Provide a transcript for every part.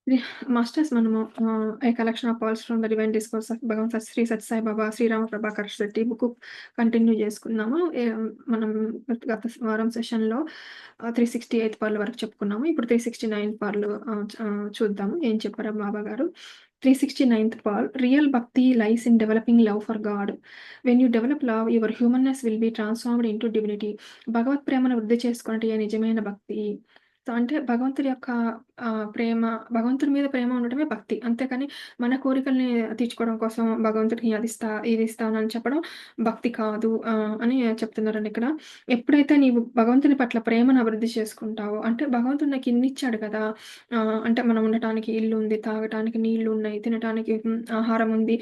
రి మాస్టర్స్ మనము a collection of pearls from the divine discourse of Bhagawan Shri Sathya Sai Baba, Srirama Prabhakar Shetty book continue చేసుకున్నాము. మనం గత వారం సెషన్‌లో 368 పర్ల్ వరకు చెప్పుకున్నాము. ఇప్పుడు 369 పర్ల్ చూద్దాము. ఏం చెప్పారో బాబా గారు. 369థ్ pearl real bhakti lies in developing love for God. When you develop love your humanness will be transformed into divinity. భగవత్ ప్రేమను వృద్ధి చేసుకొనుటయే నిజమైన భక్తి. సో, అంటే భగవంతుడి యొక్క ప్రేమ, భగవంతుడి మీద ప్రేమ ఉండటమే భక్తి. అంతేకాని మన కోరికల్ని తీర్చుకోవడం కోసం భగవంతుడికి ఇది ఇస్తానని చెప్పడం భక్తి కాదు అని చెప్తున్నారండి ఇక్కడ. ఎప్పుడైతే నీవు భగవంతుని పట్ల ప్రేమను అభివృద్ధి చేసుకుంటావో, అంటే భగవంతుడు నాకు ఇన్నిచ్చాడు కదా! అంటే మనం ఉండటానికి ఇల్లుంది, తాగటానికి నీళ్లున్నాయి, తినటానికి ఆహారం ఉంది,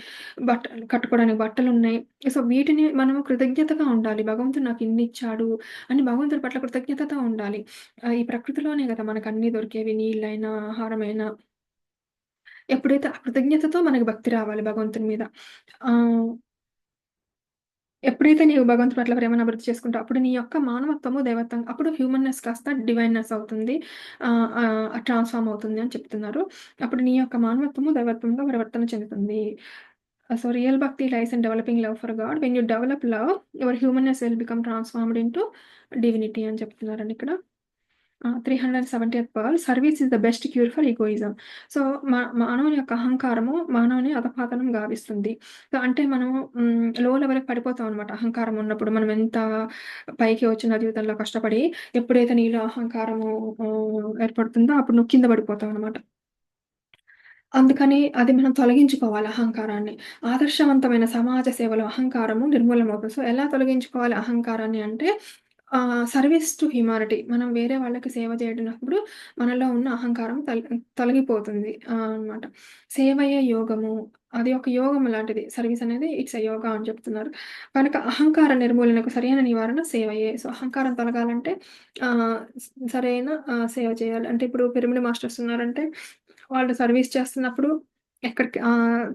కట్టుకోవడానికి బట్టలున్నాయి. సో, వీటిని మనము కృతజ్ఞతగా ఉండాలి. భగవంతుడు నాకు ఇన్నిచ్చాడు అని భగవంతుడి పట్ల కృతజ్ఞతతో ఉండాలి. ఈ ప్రకృతిలోనే గదా మనకన్నీ దొరికేవి. నీళ్ళైనా, ఆహారమైనా. ఎప్పుడైతే ఆ కృతజ్ఞతతో మనకు భక్తి రావాలి భగవంతుని మీద. ఆహ్, ఎప్పుడైతే నీవు భగవంతుడి పట్ల ప్రేమను అభివృద్ధి చేసుకుంటావో, అప్పుడు నీ యొక్క మానవత్వము, దైవత్వం అప్పుడు హ్యూమన్‌నెస్ కాస్త డివైన్‌నెస్ అవుతుంది. ట్రాన్స్‌ఫార్మ్ అవుతుంది అని చెప్తున్నారు. అప్పుడు నీ యొక్క మానవత్వము, దైవత్వంగా పరివర్తన చెందుతుంది. So, real bhakti lies in developing love for God. When you develop love, your humanness will become transformed into divinity అని చెప్తున్నారండి ఇక్కడ. 370th pearl service is the best cure for egoism. So, మానవుని యొక్క అహంకారము మానవుని అధపతనం గావిస్తుంది. సో, అంటే మనము లో లెవెల్‌కి పడిపోతాం అనమాట. అహంకారం ఉన్నప్పుడు. మనం ఎంత పైకి వచ్చిన జీవితంలో కష్టపడి ఎప్పుడైతే నీలో అహంకారము ఏర్పడుతుందో అప్పుడు నువ్వు కింద పడిపోతావు అనమాట. అందుకని అది మనం తొలగించుకోవాలి అహంకారాన్ని. ఆదర్శవంతమైన సమాజ సేవలో అహంకారము నిర్మూలమవుతుంది. సో, ఎలా తొలగించుకోవాలి అహంకారాన్ని అంటే సర్వీస్ టు హ్యుమానిటీ. మనం వేరే వాళ్ళకి సేవ చేయడినప్పుడు మనలో ఉన్న అహంకారం తొలగిపోతుంది అనమాట. సేవయే యోగము. అది ఒక యోగం లాంటిది. సర్వీస్ అనేది ఇట్స్ ఎ యోగా అని చెప్తున్నారు. కనుక అహంకార నిర్మూలనకు సరైన నివారణ సేవయే. సో, అహంకారం తొలగాలంటే సరైన సేవ చేయాలి. అంటే ఇప్పుడు పిరమిడ్ మాస్టర్స్ ఉన్నారంటే వాళ్ళు సర్వీస్ చేస్తున్నప్పుడు ఎక్కడికి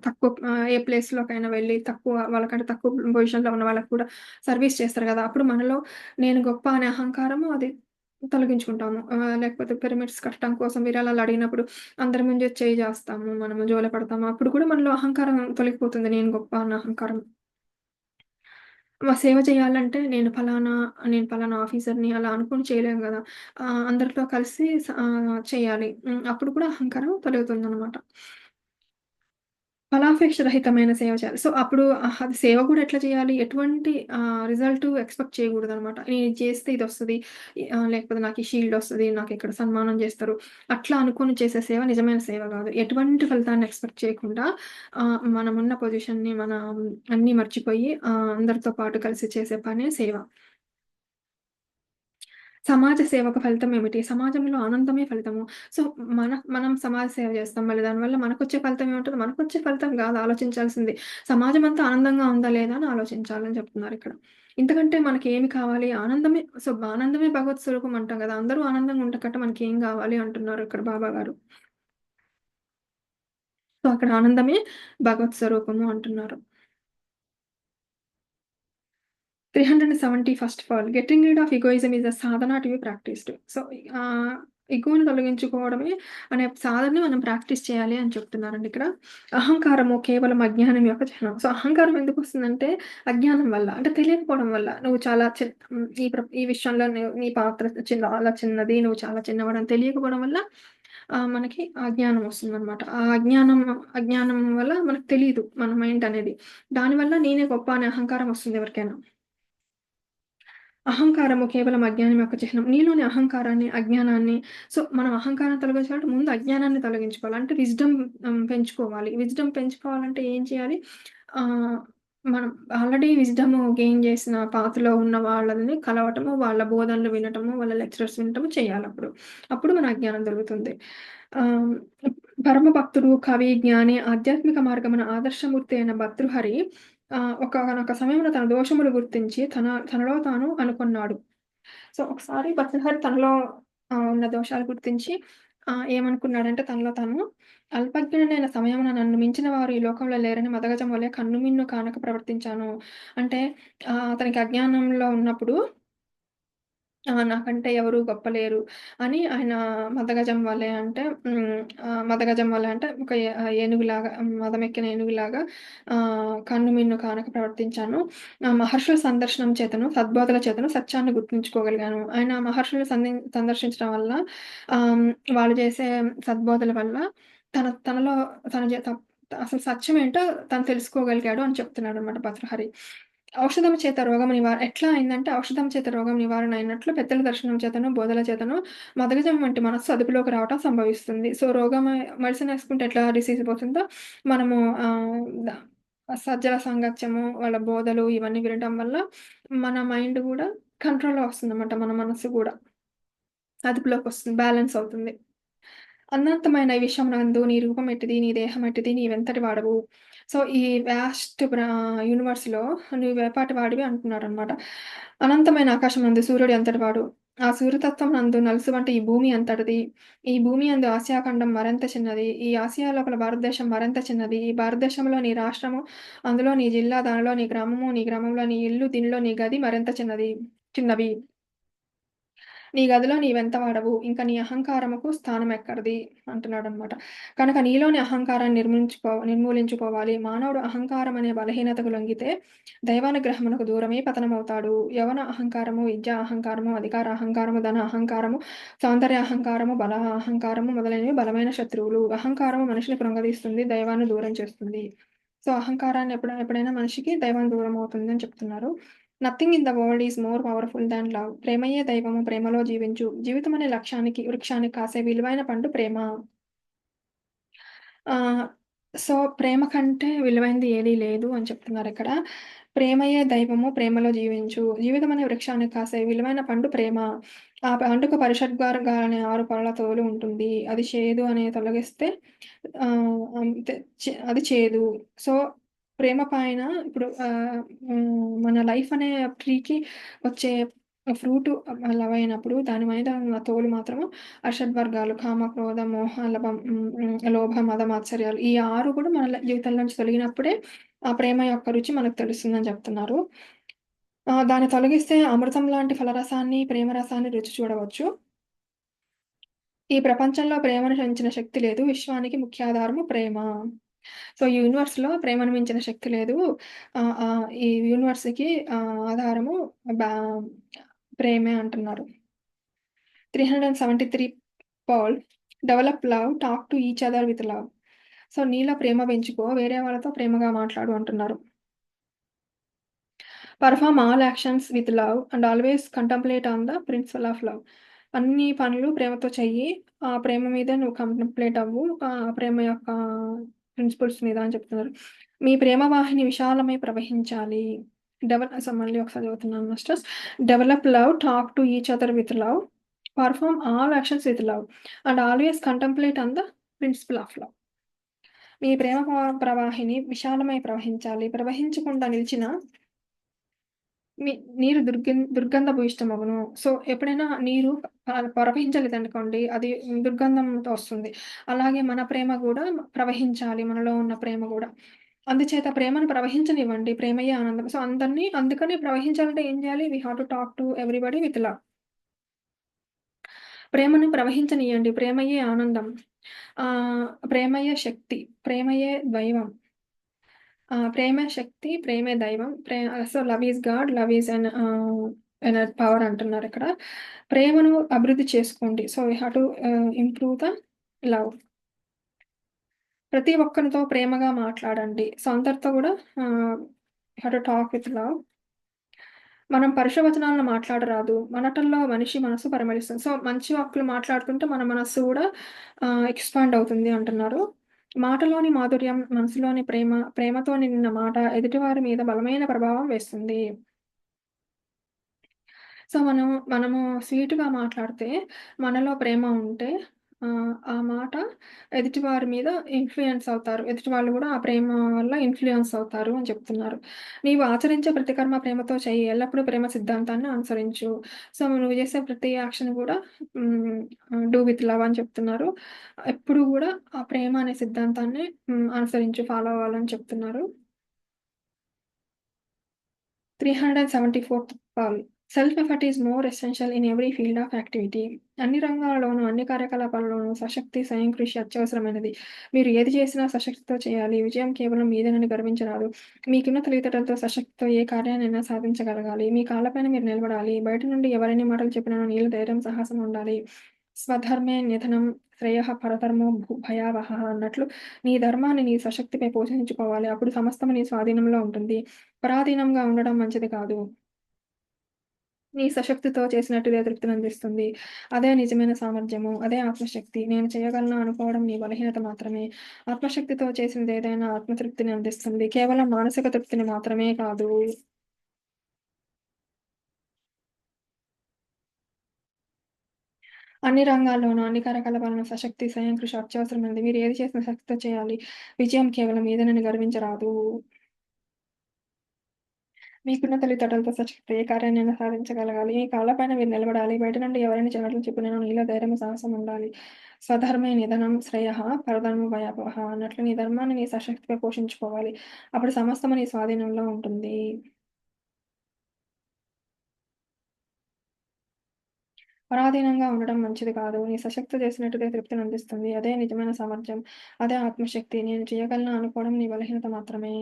తక్కువ ఏ ప్లేస్‌లోకైనా వెళ్లి వాళ్ళకంటే తక్కువ పొజిషన్‌లో ఉన్న వాళ్ళకి కూడా సర్వీస్ చేస్తారు గదా! అప్పుడు మనలో నేను గొప్ప అనే అహంకారము అది తొలగించుకుంటాము. లేకపోతే పిరమిడ్స్ కట్టడం కోసం విరాళాలు అడిగినప్పుడు అందరి ముందు చేయి జాస్తాము. మనము జోల పడతాము. అప్పుడు కూడా మనలో అహంకారం తొలగిపోతుంది. నేను గొప్ప అన్న అహంకారం. సేవ చేయాలంటే నేను పలానా ఆఫీసర్‌ని అలా అనుకోని చేయలేము గదా! అందరితో కలిసి చేయాలి. అప్పుడు కూడా అహంకారం తొలగుతుందనమాట. ఫలాపేక్ష రహితమైన సేవ చేయాలి. సో, అప్పుడు అది సేవ గూడా ఎట్లా చేయాలి? ఎటువంటి రిజల్ట్ ఎక్స్‌పెక్ట్ చేయగూడదనమాట. నేను ఇది చేస్తే ఇదొస్తది. లేకపోతే నాకు ఈ షీల్డొస్తది. నాకిక్కడ సన్మానం జేస్తారు. అట్లా అనుకోని చేసే సేవ నిజమైన సేవ గాదు. ఎటువంటి ఫలితాన్ని ఎక్స్‌పెక్ట్ చేయకుండా మనమున్న పొజిషన్‌ని అన్నీ మర్చిపోయి అందరితో పాటు కలిసి చేసే పనే సేవ. సమాజ సేవకు ఫలితం ఏమిటి? సమాజంలో ఆనందమే ఫలితము. సో, మనం సమాజ సేవ చేస్తాం. మళ్ళీ దానివల్ల మనకొచ్చే ఫలితం ఏముంటది? మనకొచ్చే ఫలితం గాదు ఆలోచించాల్సింది. సమాజమంతా ఆనందంగా ఉందా? లేదా? అని ఆలోచించాలని చెప్తున్నారిక్కడ. ఇంతకంటే మనకేమి కావాలి? ఆనందమే. సో, ఆనందమే భగవత్ స్వరూపం అంటాం గదా! అందరూ ఆనందంగా ఉండకంటే మనకేం గావాలి అంటున్నారు ఇక్కడ బాబా గారు. సో, అక్కడ ఆనందమే భగవత్ స్వరూపము అంటున్నారు. 370 first of all getting rid of egoism is a sadhana to be practised. So, ah, ఎగోని తొలగించుకోవడమే అనే సాధనని మనం ప్రాక్టీస్ చేయాలి అని చెప్తున్నారండి ఇక్కడ. అహంకారము కేవలం అజ్ఞానం యొక్క చిహ్నం. సో, అహంకారం ఎందుకొస్తుందంటే అజ్ఞానం వల్ల. అంటే తెలియకపోవడం వల్ల. నువ్వు చాలా ఈ విషయంలో నీ పాత్ర చాలా చిన్నది. నువ్వు చాలా చిన్నవాడని తెలియకపోవడం వల్ల మనకి అజ్ఞానం వస్తుందనమాట. ఆ అజ్ఞానం వల్ల మనకు తెలీదు మన మైండ్ అనేది. దానివల్ల నేనే గొప్ప అనే అహంకారం వస్తుంది ఎవరికైనా. అహంకారము కేవలం అజ్ఞానం యొక్క చిహ్నం. నీలోని అహంకారాన్ని, అజ్ఞానాన్ని మనం అహంకారం తొలగించాలంటే ముందు అజ్ఞానాన్ని తొలగించుకోవాలి. అంటే విజ్డమ్ పెంచుకోవాలి. విజ్డమ్ పెంచుకోవాలంటే ఏం చేయాలి? ఆహ్, మనం ఆల్రెడీ విజ్డమ్ గెయిన్ చేసిన పాత్‌లో ఉన్న వాళ్ళని కలవటము, వాళ్ళ బోధనలు వినటము, వాళ్ళ లెక్చరర్స్ వినటము చేయాలప్పుడు. అప్పుడు మన అజ్ఞానం తొలుగుతుంది. ఆహ్, పరమ భక్తుడు, కవి, జ్ఞాని, ఆధ్యాత్మిక మార్గమున ఆదర్శమూర్తి అయిన భర్తృహరి ఒకానొక సమయంలో తన దోషములు గుర్తించి తనలో తాను అనుకున్నాడు. సో, ఒకసారి భర్తృహరి తనలో ఉన్న దోషాలు గుర్తించి ఏమనుకున్నాడంటే తనలో తాను అల్పజ్ఞుడనైన సమయమున నన్ను మించిన వారు ఈ లోకంలో లేరని మదగజం వలె కన్నుమిన్ను కానక ప్రవర్తించాను. అంటే అతనికి అజ్ఞానంలో ఉన్నప్పుడు నాకంటే ఎవరు గొప్ప లేరు అని ఆయన మదగజం వలె అంటే మదగజం వలె అంటే ఒక ఏనుగులాగా మదమెక్కిన ఏనుగులాగా కన్ను మిన్ను కానక ప్రవర్తించాను. మహర్షుల సందర్శనం చేతను, సద్బోధల చేతను సత్యాన్ని గుర్తుంచుకోగలిగాను. ఆయన మహర్షులను సందర్శించడం వల్ల ఆహ్, వాళ్ళు చేసే సద్బోధల వల్ల తనలో తన జే త అసలు సత్యం ఏంటో తను తెలుసుకోగలిగాడు అని చెప్తున్నాడనమాట భర్తృహరి. ఔషధం చేత రోగము ఎట్లా అయిందంటే ఔషధం చేత రోగం నివారణ అయినట్లు పెద్దల దర్శనం చేతను, బోధల చేతను మదగజం వంటి మనస్సు అదుపులోకి రావటం సంభవిస్తుంది. సో, మెడిసిన్ యేసుకుంటే ఎట్లా డిసీజ్ పోతుందో మనము ఆహ్, ద సజ్జల సాంగత్యము, వాళ్ళ బోధలు ఇవన్నీ వినటం వల్ల మన మైండ్ గూడా కంట్రోల్‌లో వస్తుందన్నమాట. మన మనస్సు గూడా అదుపులోకొస్తుంది. బ్యాలెన్స్ అవుతుంది. అనంతమైన ఈ విశ్వమునందు నీ రూపం ఎట్టిది, నీ దేహం ఎట్టిది, నీవెంతటి వాడవు. సో, ఈ వాస్ట్ యూనివర్స్‌లో నువ్వేపాటి వాడివి అంటున్నాడనమాట. అనంతమైన ఆకాశమందు సూర్యుడు ఎంతటి వాడు. ఆ సూర్యతత్వం నందు నలుసు వంటి ఈ భూమి ఎంతటిది. ఈ భూమి యందు ఆసియా ఖండం మరెంత చిన్నది. ఈ ఆసియా లోపల భారతదేశం మరెంత చిన్నది. ఈ భారతదేశంలో నీ రాష్ట్రము, అందులో నీ జిల్లా, దానిలో నీ గ్రామము, నీ గ్రామంలో నీ ఇల్లు, దీనిలో నీ గది మరెంత చిన్నవి. నీ గదిలో నీవెంత వాడవు. ఇంక నీ అహంకారముకు స్థానమెక్కడిది అంటున్నాడనమాట. కనుక నీలోని అహంకారాన్ని నిర్మూలించుకోవాలి. మానవుడు అహంకారం అనే బలహీనతకు లొంగితే దైవానుగ్రహమునకు దూరమై పతనమవుతాడు. యవ్వన అహంకారము, విద్యా అహంకారము, అధికార అహంకారము, ధన అహంకారము, సౌందర్య అహంకారము, బల అహంకారము మొదలైనవి బలమైన శత్రువులు. అహంకారము మనిషిని కృంగదీస్తుంది. దైవాన్ని దూరం చేస్తుంది. సో, అహంకారాన్ని ఎప్పుడైనా మనిషికి దైవం దూరం అవుతుంది అని చెప్తున్నారు. Nothing in the world is more powerful than love. ప్రేమయే దైవము ప్రేమలో జీవించు. జీవితం అనే వృక్షానికి కాసే విలువైన పండు ప్రేమ. ఆహ్, సో, ప్రేమ కంటే విలువైనది ఏదీ లేదు అని చెప్తున్నారిక్కడ. ప్రేమయే దైవము ప్రేమలో జీవించు. జీవితం అనే వృక్షానికి కాసే విలువైన పండు ప్రేమ. ఆ పండుకు పరిషడ్వర్గాలనే 6 పళ్ళ తోలు ఉంటుంది. అది చేదు అని తొలగిస్తే అంతే అది చేదు. సో, ప్రేమ పైన ఇప్పుడు మన లైఫ్ అనే ట్రీకి వచ్చే ఫ్రూటు లవ్ అయినప్పుడు దాని మీద ఉన్న తోలు మాత్రము అషడ్వర్గాలు కామ, క్రోధ, మోహ, లోభ, మద, మాత్సర్యాలు ఈ 6 కూడా మన జీవితంలో నుంచి తొలగినప్పుడే ఆ ప్రేమ యొక్క రుచి మనకు తెలుస్తుందని చెప్తున్నారు. దాన్ని తొలగిస్తే అమృతం లాంటి ఫలరసాన్ని, ప్రేమ రసాన్ని రుచి చూడవచ్చు. ఈ ప్రపంచంలో ప్రేమను మించిన శక్తి లేదు. విశ్వానికి ముఖ్యాధారము ప్రేమ. సో, ఈ యూనివర్స్‌లో ప్రేమను మించిన శక్తి లేదు. ఈ యూనివర్స్‌కి ఆధారము బా ప్రేమే అంటున్నారు. 373 pearl develop love, talk to each other with love. So, నీలో ప్రేమ పెంచుకో, వేరే వాళ్ళతో ప్రేమగా మాట్లాడు అంటున్నారు. Perform all actions with love and always contemplate on the principle of love. అన్ని పనులు ప్రేమతో చెయ్యి. ఆ ప్రేమ మీద నువ్వు కంటెంప్లేట్ అవ్వు. ప్రేమ యొక్క ప్రిన్సిపుల్స్ మీద అని చెప్తున్నారు. మీ ప్రేమ వాహిని విశాలమై ప్రవహించాలి. మళ్ళీ ఒకసారి చదువుతున్నాను masters. Develop love, talk to each other with love, perform all actions with love and always contemplate on the principle of love. మీ ప్రేమ ప్రవాహిని విశాలమై ప్రవహించాలి. ప్రవహించకుండా నిలిచిన మీ నీరు దుర్గంధ భూయిష్టమగును. సో, ఎప్పుడైనా నీరు ప్రవహించలేదనుకోండి, అది దుర్గంధంతో వస్తుంది. అలాగే మన ప్రేమ గూడా ప్రవహించాలి. మనలో ఉన్న ప్రేమ గూడా. అందుచేత ప్రేమను ప్రవహించనివ్వండి. ప్రేమయే ఆనందం. సో, అందుకని ప్రవహించాలంటే ఏం చేయాలి? We have to talk to everybody with love. ప్రేమను ప్రవహించనీయండి. ప్రేమయే ఆనందం. ప్రేమయే శక్తి. ప్రేమయే దైవం. ప్రేమే శక్తి, ప్రేమే దైవం. So, love is God, love is power అంటున్నారిక్కడ. ప్రేమను అభివృద్ధి చేసుకోండి. So, we have to improve the love. ప్రతి ఒక్కరితో ప్రేమగా మాట్లాడండి. సో, అందరితో గూడా we have to talk with love. మనం పరుష వచనాలను మాట్లాడరాదు. మనటల్లో మనిషి మనసు పరిమళిస్తుంది. సో, మంచి వాక్కులు మాట్లాడుతుంటే మన మనస్సు గూడా ఎక్స్‌పాండ్ అవుతుంది అంటున్నారు. మాటలోని మాధుర్యం, మనసులోని ప్రేమ, ప్రేమతో నిండిన మాట ఎదుటివారి మీద బలమైన ప్రభావం వేస్తుంది. సో, మనము స్వీట్‌గా మాట్లాడితే, మనలో ప్రేమ ఉంటే ఆ మాట ఎదుటి వారి మీద ఇన్‌ఫ్లూయెన్స్ అవుతారు. ఎదుటి వాళ్ళు గూడా ఆ ప్రేమ వల్ల ఇన్‌ఫ్లూయెన్స్ అవుతారు అని చెప్తున్నారు. నీవు ఆచరించే ప్రతి కర్మ ప్రేమతో చెయ్యి. ఎల్లప్పుడూ ప్రేమ సిద్ధాంతాన్ని అనుసరించు. సో, నువ్వు చేసే ప్రతి యాక్షన్ గూడా హ్మ్, డూ విత్ లవ్ అని చెప్తున్నారు. ఎప్పుడు గూడా ఆ ప్రేమ అనే సిద్ధాంతాన్ని అనుసరించు, ఫాలో అవ్వాలని చెప్తున్నారు. 374థ్ pearl. Self effort is more essential in every field of activity. అన్ని రంగాలలోనూ, అన్ని కార్యకలాపాలలోనూ సశక్తి, స్వయం కృషి అత్యవసరమైనది. మీరు ఏది చేసినా సశక్తితో చేయాలి. విజయం కేవలం మీదేనని గర్వించరాదు. మీకున్న తెలివితేటలతో సశక్తితో ఏ కార్యాన్నైనా సాధించగలగాలి. మీ కాళ్ళపైన మీరు నిలబడాలి. బయట నుండి ఎవరెన్ని మాటలు చెప్పినను నీలో ధైర్యం, సాహసం ఉండాలి. స్వధర్మే నిధనం శ్రేయః పరధర్మో భయావహః అన్నట్లు నీ ధర్మాన్ని నీ సశక్తిపై పోషించుకోవాలి. అప్పుడు సమస్తము నీ స్వాధీనంలో ఉంటుంది. పరాధీనంగా ఉండడం మంచిది కాదు. నీ సశక్తితో చేసినట్టుదే తృప్తినందిస్తుంది. అదే నిజమైన సామర్థ్యము. అదే ఆత్మశక్తి. నేను చేయగలను అనుకోవడం నీ బలహీనత మాత్రమే. ఆత్మశక్తితో చేసినదేదైనా ఆత్మతృప్తిని అందిస్తుంది. కేవలం మానసిక తృప్తిని మాత్రమే కాదు. అన్ని రంగాల్లోనూ, అన్ని కార్యకలాపాలను సశక్తి, స్వయం కృషి అత్యవసరమైనది. మీరు ఏది చేసినా శక్తితో చేయాలి. విజయం కేవలం మీదేనని గర్వించరాదు. మీకున్న తెలివితేటలతో సశక్తి ఏ కార్యాన్నైనా సాధించగలగాలి. మీ కాళ్ళ పైన మీరు నిలబడాలి. బయట నుండి ఎవరైనా చెడులు చెప్పినను నీలో ధైర్యం, సాహసం ఉండాలి. స్వధర్మే నిధనం శ్రేయః పరధర్మో భయావహః అన్నట్లు నీ ధర్మాన్ని నీ సశక్తిపై పోషించుకోవాలి. అప్పుడు సమస్తము నీ స్వాధీనంలో ఉంటుంది. పరాధీనంగా ఉండడం మంచిది కాదు. నీ సశక్తితో చేసినట్టుదే తృప్తినందిస్తుంది. అదే నిజమైన సామర్థ్యం. అదే ఆత్మశక్తి. నేను చేయగలను అనుకోవడం నీ బలహీనత మాత్రమే.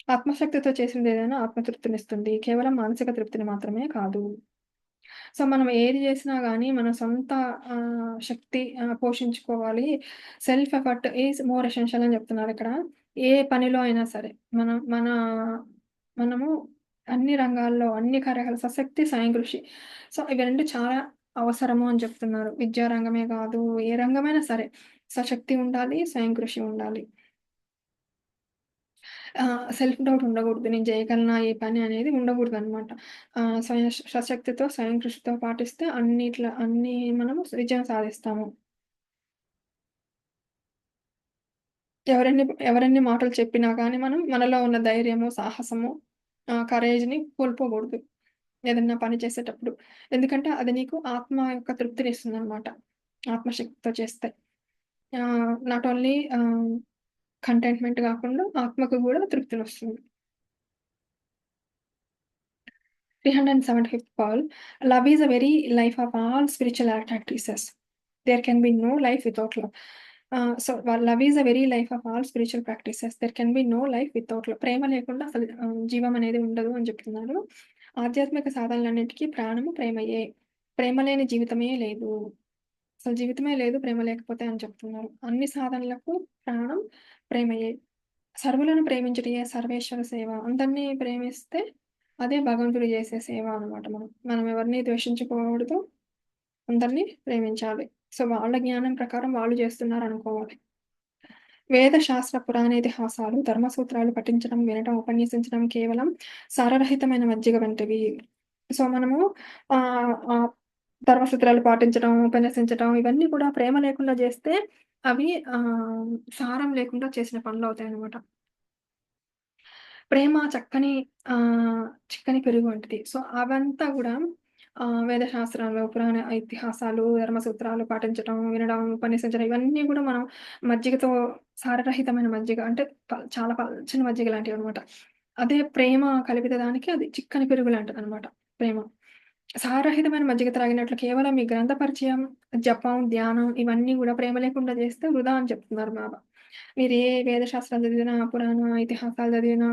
ఆత్మశక్తితో చేసిందేదైనా ఆత్మతృప్తినిస్తుంది. కేవలం మానసిక తృప్తిని మాత్రమే కాదు. సో, మనం ఏది జేసినా గానీ మన సొంత శక్తి పోషించుకోవాలి. Self effort is more essential అని జెప్తున్నారిక్కడ. ఏ పనిలో అయినా సరే. మనము అన్ని రంగాల్లో, అన్ని కార్యాలు సశక్తి, స్వయం కృషి. సో, ఇవి 2 చాలా అవసరము అని చెప్తున్నారు. విద్యా రంగమే గాదు, ఏ రంగమైనా సరే. సశక్తి ఉండాలి, స్వయం కృషి ఉండాలి. సెల్ఫ్ డౌట్ ఉండగూడదు. నేను జేయగలనా ఈ పని అనేది ఉండగూడదనమాట. సశక్తితో, స్వయం కృషితో పాటిస్తే అన్ని మనము విజయం సాధిస్తాము. ఎవరెన్ని మాటలు చెప్పినా గానీ మనం మనలో ఉన్న ధైర్యము, సాహసము, కరేజ్‌ని కోల్పోగూడదు. ఏదన్నా పని చేసేటప్పుడు. ఎందుకంటే అది నీకు ఆత్మ యొక్క తృప్తినిస్తుందనమాట. ఆత్మశక్తితో చేస్తే. నాట్ ఓన్లీ కంటెంట్‌మెంట్ గాకుండా ఆత్మకు గూడా తృప్తినొస్తుంది. 375th Paul, love is a very life of all spiritual practices. There can be no life without love. While love is a very life of all spiritual practices. There can be no life without love. ప్రేమ లేకుండా అసలు జీవం అనేది ఉండదు అని చెప్తున్నారు. ఆధ్యాత్మిక సాధనలన్నిటికీ ప్రాణము ప్రేమయే. ప్రేమ లేని జీవితమే లేదు. అసలు జీవితమే లేదు ప్రేమ లేకపోతే అని చెప్తున్నారు. అన్ని సాధనలకు ప్రాణం ప్రేమయే. సర్వులను ప్రేమించుటయే సర్వేశ్వర సేవ. అందరిని ప్రేమిస్తే అదే భగవంతుడు చేసే సేవ అనమాట మనం. మనం ఎవరిని ద్వేషించకూడదు. అందరిని ప్రేమించాలి. సో, వాళ్ళ జ్ఞానం ప్రకారం వాళ్ళు చేస్తున్నారనుకోవాలి. వేద, శాస్త్ర, పురాణ ఇతిహాసాలు, ధర్మ సూత్రాలు పఠించడం, వినటం, ఉపన్యసించడం కేవలం సారరహితమైన మజ్జిగ వంటివి. సో, మనము ఆహ్, ఆహ్, ధర్మ సూత్రాలు పాటించడం, ఉపన్యసించడం ఇవన్నీ కూడా ప్రేమ లేకుండా చేస్తే అవి సారం లేకుండా చేసిన పనులవుతాయనమాట. ప్రేమ చిక్కని పెరుగు వంటిది. సో, అవంతా గూడా వేద శాస్త్రాలు, పురాణ ఇతిహాసాలు, ధర్మ సూత్రాలు పాటించటం, వినడం, ఉపన్యసించడం ఇవన్నీ గూడా మనం మజ్జిగతో సారరహితమైన మజ్జిగ అంటే చాలా పల్చని మజ్జిగ లాంటివనమాట. అదే ప్రేమ కలిపితే దానికి అది చిక్కని పెరుగు లాంటిదనమాట ప్రేమ. సారరహితమైన మజ్జిగ త్రాగినట్లు కేవలం ఈ గ్రంథ పరిచయం, జపం, ధ్యానం ఇవన్నీ గూడా ప్రేమ లేకుండా చేస్తే వృధా అని చెప్తున్నారు బాబా. మీరు ఏ వేద శాస్త్రాలు చదివినా, పురాణ ఇతిహాసాలు చదివినా,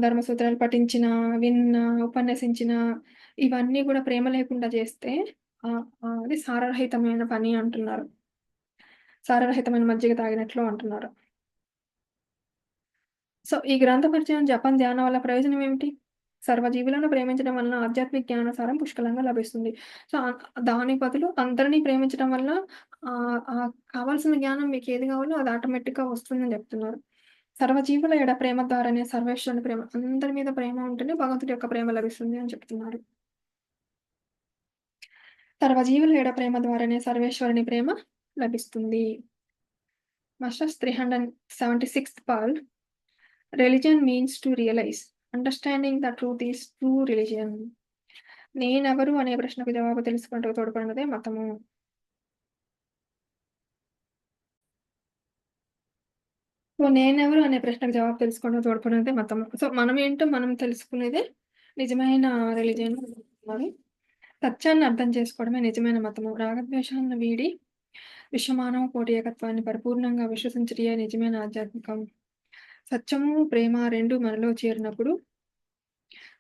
ధర్మ సూత్రాలు పఠించినా, విన్నా, ఉపన్యసించినా ఇవన్నీ గూడా ప్రేమ లేకుండా చేస్తే అది సారరహితమైన పని అంటున్నారు. సారరహితమైన మజ్జిగ తాగినట్లు అంటున్నారు. సో, ఈ గ్రంథ పరిచయం, జపం, ధ్యానం వల్ల ప్రయోజనం ఏమిటి? సర్వజీవులను ప్రేమించడం వలన ఆధ్యాత్మిక జ్ఞానసారం పుష్కలంగా లభిస్తుంది. సో, దానికి బదులు అందరిని ప్రేమించడం వల్ల కావాల్సిన జ్ఞానం మీకేది కావాలో అది ఆటోమేటిక్‌గా వస్తుందని చెప్తున్నారు. సర్వజీవుల ఎడ ప్రేమ ద్వారానే సర్వేశ్వరుని ప్రేమ అందరి మీద ప్రేమ ఉంటేనే భగవంతుడి యొక్క ప్రేమ లభిస్తుంది అని చెప్తున్నారు. సర్వజీవుల ఎడ ప్రేమ ద్వారానే సర్వేశ్వరుని ప్రేమ లభిస్తుంది. Masters 376th Paul, religion means to realize. Understanding the truth is true religion. నేనెవరు అనే ప్రశ్నకు జవాబు తెలుసుకొనుటకు తోడ్పడినదే మతము. సో, నేనెవరు అనే ప్రశ్నకు జవాబు తెలుసుకోవడం తోడ్పడినదే మతము. సో, మనమేంటో మనం తెలుసుకునేదే నిజమైన రిలిజియన్ మరి సత్యాన్ని అర్థం చేసుకోవడమే నిజమైన మతము. రాగద్వేషాలను వీడి విశ్వమానవ కోటి ఏకత్వాన్ని పరిపూర్ణంగా విశ్వసించుటయే నిజమైన ఆధ్యాత్మికం. సత్యము, ప్రేమ 2 మనలో చేరినప్పుడు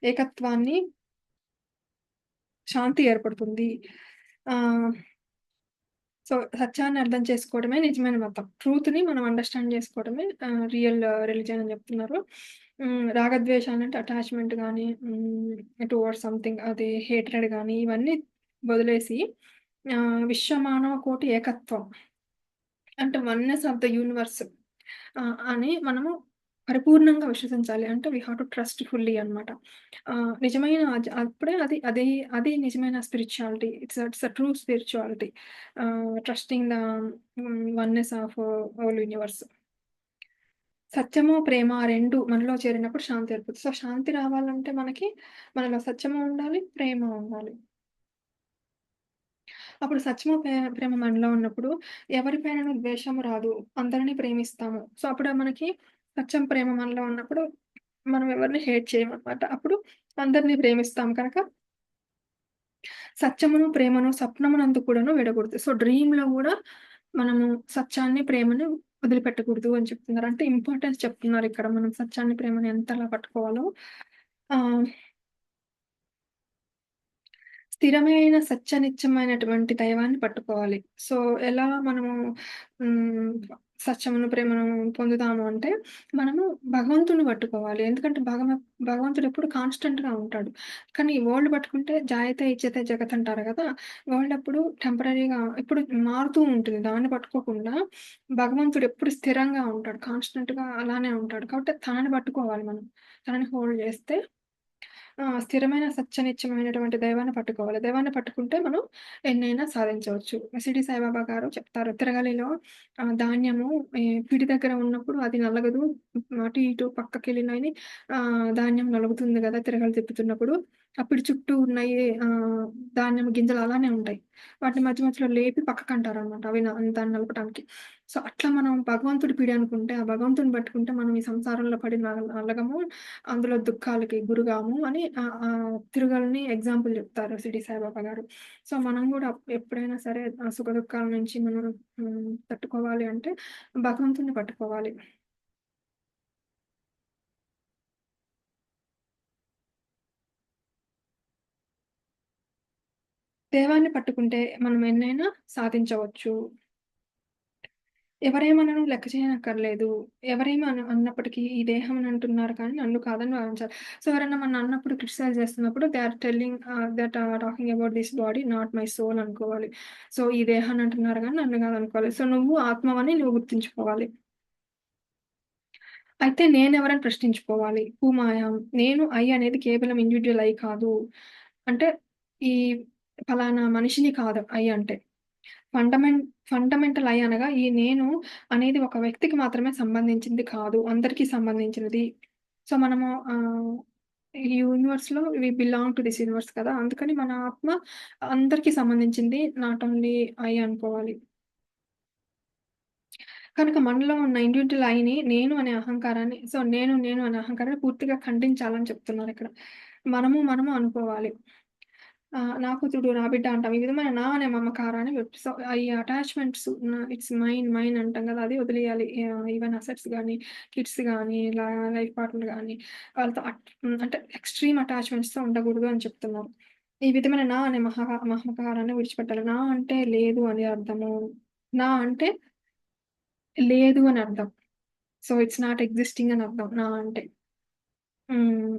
ఏకత్వాన్ని, శాంతి ఏర్పడుతుంది. ఆహ్, సో, సత్యాన్ని అర్థం చేసుకోవడమే నిజమైన మతం. ట్రూత్‌ని మనం అండర్‌స్టాండ్ చేసుకోవడమే రియల్ రిలిజియన్ అని చెప్తున్నారు. రాగద్వేషాలంటే అటాచ్‌మెంట్ గాని, టువర్డ్స్ సంథింగ్ అది హేట్రెడ్ గాని ఇవన్నీ వదిలేసి విశ్వమానవ కోటి ఏకత్వం అంటే వన్నెస్ ఆఫ్ ద యూనివర్స్ అని మనము పరిపూర్ణంగా విశ్వసించాలి. అంటే we have to trust fully అనమాట. నిజమైన అప్పుడే అది నిజమైన spirituality. It's a true spirituality. Trusting the oneness of whole universe. సత్యము, ప్రేమ 2 మనలో చేరినప్పుడు శాంతి ఏర్పడుతుంది. సో, శాంతి రావాలంటే మనలో సత్యము ఉండాలి, ప్రేమ ఉండాలి. అప్పుడు సత్యము, ప్రేమ మనలో ఉన్నప్పుడు ఎవరిపైనను ద్వేషము రాదు. అందరిని ప్రేమిస్తాము. సో, అప్పుడు మనకి సత్యం, ప్రేమ మనలో ఉన్నప్పుడు మనం ఎవరిని హేట్ చేయమనమాట. అప్పుడు అందరిని ప్రేమిస్తాం కనుక సత్యమును, ప్రేమను స్వప్నమునందు కూడాను వీడకూడదు. సో, డ్రీమ్‌లో గూడా మనము సత్యాన్ని, ప్రేమని వదిలిపెట్టకూడదు అని చెప్తున్నారు. అంటే ఇంపార్టెన్స్ చెప్తున్నారిక్కడ. మనం సత్యాన్ని, ప్రేమని ఎంతలా పట్టుకోవాలో. ఆహ్ స్థిరమైన సత్యనిత్యమైనటువంటి దైవాన్ని పట్టుకోవాలి. సో, ఎలా మనము హ్మ్. సత్యమును, ప్రేమను పొందుతాము అంటే, మనము భగవంతుడిని పట్టుకోవాలి. ఎందుకంటే భగవంతుడు ఎప్పుడు కాన్స్టెంట్‌గా ఉంటాడు. కానీ ఈ వరల్డ్ పట్టుకుంటే జాయతే ఇజ్జతే జగత్ అంటారు గదా! వరల్డ్ ఎప్పుడు టెంపరరీగా ఎప్పుడు మారుతూ ఉంటుంది. దాన్ని పట్టుకోకుండా భగవంతుడు ఎప్పుడు స్థిరంగా ఉంటాడు. కాన్స్టెంట్‌గా అలానే ఉంటాడు. కాబట్టి తనని పట్టుకోవాలి మనం. తనని హోల్డ్ చేస్తే స్థిరమైన సత్యనిత్యమైనటువంటి దైవాన్ని పట్టుకోవాలి. దైవాన్ని పట్టుకుంటే మనం ఎన్నైనా సాధించవచ్చు. షిరిడి సాయిబాబా గారు చెప్తారు. తిరగలిలో ధాన్యము పిడి దగ్గర ఉన్నప్పుడు అది నలగదు. అటు ఇటు పక్కకెళ్ళినయి ధాన్యం నలుగుతుంది గదా! తిరగలి తిప్పుతున్నప్పుడు. ఆ పిడి చుట్టూ ఉన్నయి ధాన్యం గింజలు అలానే ఉంటాయి. వాటిని మధ్య మధ్యలో లేపి పక్కకంటారనమాట. అవి దాన్ని నలపటానికి. సో, అట్లా మనం భగవంతుడి పిడి అనుకుంటే, ఆ భగవంతుడిని పట్టుకుంటే మనం ఈ సంసారంలో పడి నలగము. అందులో దుఃఖాలకి గురిగాము అని తిరుగలని ఎగ్జాంపుల్ చెప్తారు షిరిడి సాయిబాబా గారు. సో, మనం గూడా ఎప్పుడైనా సరే ఆ సుఖదుఖాల నుంచి మనం తట్టుకోవాలి అంటే భగవంతుడిని పట్టుకోవాలి. దైవాన్ని పట్టుకుంటే మనం ఎన్నైనా సాధించవచ్చు. ఎవరేమనను లెక్క చేయనక్కర్లేదు. ఎవరేమి అన్నప్పటికీ ఈ దేహం అని అంటున్నారు కానీ నన్ను కాదని భావించాలి. సో, ఎవరైనా మనల్ని అన్నప్పుడు క్రిటిసైజ్ చేస్తున్నప్పుడు they are telling talking about this body not my soul అనుకోవాలి. సో, ఈ దేహాన్ని అంటున్నారు గానీ నన్ను కాదనుకోవాలి. సో, నువ్వు ఆత్మవని నువ్వు గుర్తుంచుకోవాలి. అయితే నేనెవరని ప్రశ్నించుకోవాలి. Who I am. నేను అనేది కేవలం ఇండివిడ్యువల్ కాదు. అంటే ఈ ఫలానా మనిషిని కాదు అంటే. ఫండమెంట్ ఫండమెంటల్ అనగా ఈ నేను అనేది ఒక వ్యక్తికి మాత్రమే సంబంధించింది కాదు. అందరికీ సంబంధించినది. సో, మనము ఈ యూనివర్స్‌లో we belong to this universe కదా! అందుకని మన ఆత్మ అందరికీ సంబంధించింది. నాట్ ఓన్లీ అనుకోవాలి. కనుక మనలో ఉన్న ఇండివిడ్యువల్ నేను అనే అహంకారాన్ని నేను అనే అహంకారాన్ని పూర్తిగా ఖండించాలని చెప్తున్నారిక్కడ. మనము అనుకోవాలి. నాకు చూడు నా బిడ్డ అంటాం. ఈ విధమైన నా అనే మమకారాన్ని సో, ఈ అటాచ్‌మెంట్స్ ఇట్స్ మైన్ అంటాం గదా! అది వదిలేయాలి. ఈవెన్ అసెట్స్ గాని, కిడ్స్ గాని, లైఫ్ పార్ట్నర్ గాని వాళ్ళతో అంటే ఎక్స్‌ట్రీమ్ అటాచ్‌మెంట్స్‌తో ఉండకూడదు అని చెప్తున్నారు. ఈ విధమైన నా అనే మమకారాన్ని విడిచిపెట్టాలి. నా అంటే లేదు అని అర్థము. నా అంటే లేదు అని అర్థం. సో, ఇట్స్ నాట్ ఎక్సిస్టింగ్ అని అర్థం నా అంటే. హ్మ్.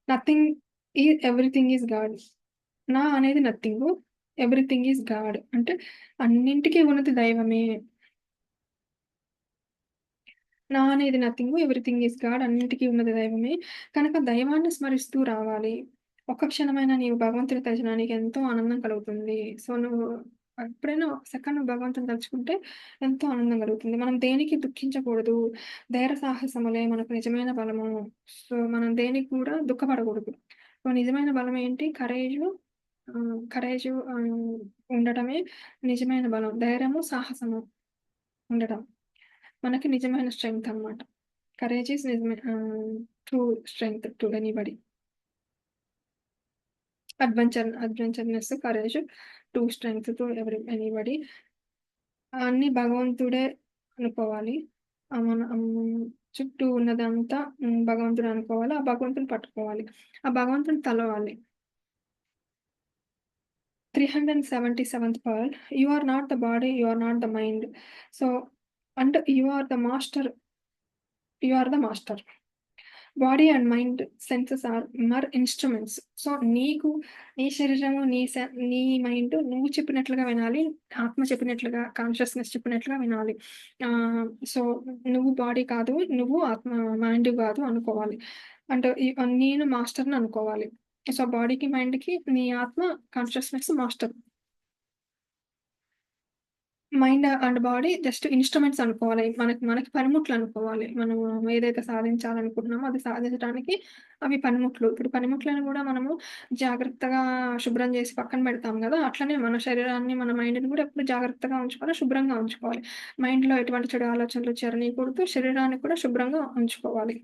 Nothing everything is God. నా అనేది నథింగు. Everything is God. అంటే అన్నింటికి ఉన్నది దైవమే. నా అనేది నథింగు. Everything is God. అన్నింటికి ఉన్నది దైవమే. కనుక దైవాన్ని స్మరిస్తూ రావాలి. ఒక్క క్షణమైనా నీవు భగవంతుని తలచినా నీకెంతో ఆనందం కలుగుతుంది. సో, నువ్వు ఎప్పుడైనా ఒక సెకండ్ నువ్వు భగవంతుని తలుచుకుంటే ఎంతో ఆనందం కలుగుతుంది. మనం దేనికి దుఃఖించకూడదు. ధైర్య సాహసములే మనకు నిజమైన బలము. సో, మనం దేనికి కూడా దుఃఖపడకూడదు. సో, నిజమైన బలం ఏంటి? కరేజు ఉండటమే నిజమైన బలం. ధైర్యము, సాహసము ఉండడం. మనకి నిజమైన స్ట్రెంగ్త్ అన్నమాట. కరేజ్ ఈస్ నిజమే true strength to anybody. Adventureness, courage, to strength to anybody అన్నీ భగవంతుడే అనుకోవాలి. మన చుట్టూ ఉన్నదంతా భగవంతుడే అనుకోవాలి. ఆ భగవంతుడిని పట్టుకోవాలి. ఆ భగవంతుడిని తలవాలి. 377th pearl. You are not the body, you are not the mind. So, and you are the master. You are the master. Body and mind senses are instruments. So, నీకు నీ శరీరము, నీ మైండ్ నువ్వు చెప్పినట్లుగా వినాలి. ఆత్మ చెప్పినట్లుగా, కాన్షియస్‌నెస్ చెప్పినట్లుగా వినాలి. సో, నువ్వు బాడీ కాదు, నువ్వు మైండ్ కాదు అనుకోవాలి. అంటే నేను మాస్టర్‌ని అనుకోవాలి. సో, బాడీకి, మైండ్‌కి నీ ఆత్మ consciousness master. Mind and body just instruments అనుకోవాలి. మనకి మనకి పనిముట్లనుకోవాలి. మనము ఏదైతే సాధించాలనుకుంటున్నామో అది సాధించడానికి అవి పనిముట్లు. ఇప్పుడు పనిముట్లను గూడా మనము జాగ్రత్తగా శుభ్రం జేసి పక్కన బెడతాం గదా! అట్లనే మన శరీరాన్ని, మన మైండ్‌ని గూడా ఎప్పుడు జాగ్రత్తగా ఉంచుకోవాలి, శుభ్రంగా ఉంచుకోవాలి. మైండ్‌లో ఎటువంటి చెడు ఆలోచనలు చేరనీయకూడదు. శరీరాన్ని కూడా శుభ్రంగా ఉంచుకోవాలి.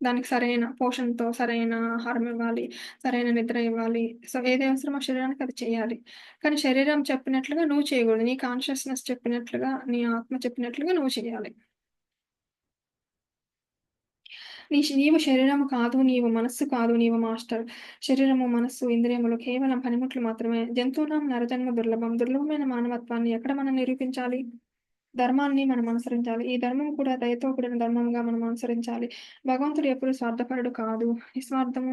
దానికి సరైన పోషణతో సరైన ఆహారం ఇవ్వాలి. సరైన నిద్ర ఇవ్వాలి. సో, ఏది అవసరమో శరీరానికి అది చేయాలి. కానీ శరీరం చెప్పినట్లుగా నువ్వు చేయగూడదు. నీ కాన్షియస్‌నెస్ చెప్పినట్లుగా, నీ ఆత్మ చెప్పినట్లుగా నువ్వు చేయాలి. నీవు శరీరము కాదు, నీవు మనస్సు కాదు, నీవు మాస్టర్. శరీరము, మనస్సు, ఇంద్రియములు కేవలం పనిముట్లు మాత్రమే. జంతువునాం నరజన్మ దుర్లభం. దుర్లభమైన మానవత్వాన్ని ఎక్కడ మనం నిరూపించాలి? ధర్మాన్ని మనం అనుసరించాలి. ఈ ధర్మం కూడా దయతో కూడిన ధర్మంగా మనం అనుసరించాలి. భగవంతుడు ఎప్పుడు స్వార్థపరుడు కాదు.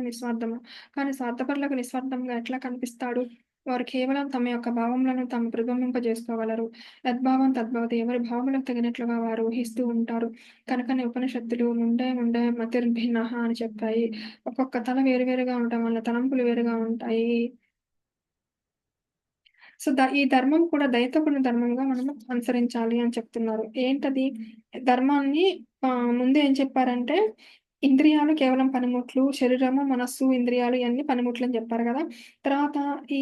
నిస్వార్థము. కానీ స్వార్థపరులకు నిస్వార్థంగా ఎట్లా కనిపిస్తాడు? వారు కేవలం తమ యొక్క భావములను తాము ప్రతిబింబింపజేసుకోగలరు. యద్భావం తద్భవతి. ఎవరి భావములకు తగినట్లుగా వారు ఊహిస్తూ ఉంటారు. కనుకనే ఉపనిషత్తులు ముండే ముండే మతిర్భిన్నః అని చెప్పాయి. ఒక్కొక్క తల వేరు వేరుగా ఉండటం వల్ల తలంపులు వేరుగా ఉంటాయి. సో, ఈ ధర్మం కూడా దయతో కూడిన ధర్మంగా మనము అనుసరించాలి అని చెప్తున్నారు. ఏంటది? ధర్మాన్ని ముందు ఏం చెప్పారంటే, ఇంద్రియాలు కేవలం పనిముట్లు, శరీరము, మనస్సు, ఇంద్రియాలు ఇయన్నీ పనిముట్లని జెప్పారు గదా! తర్వాత ఈ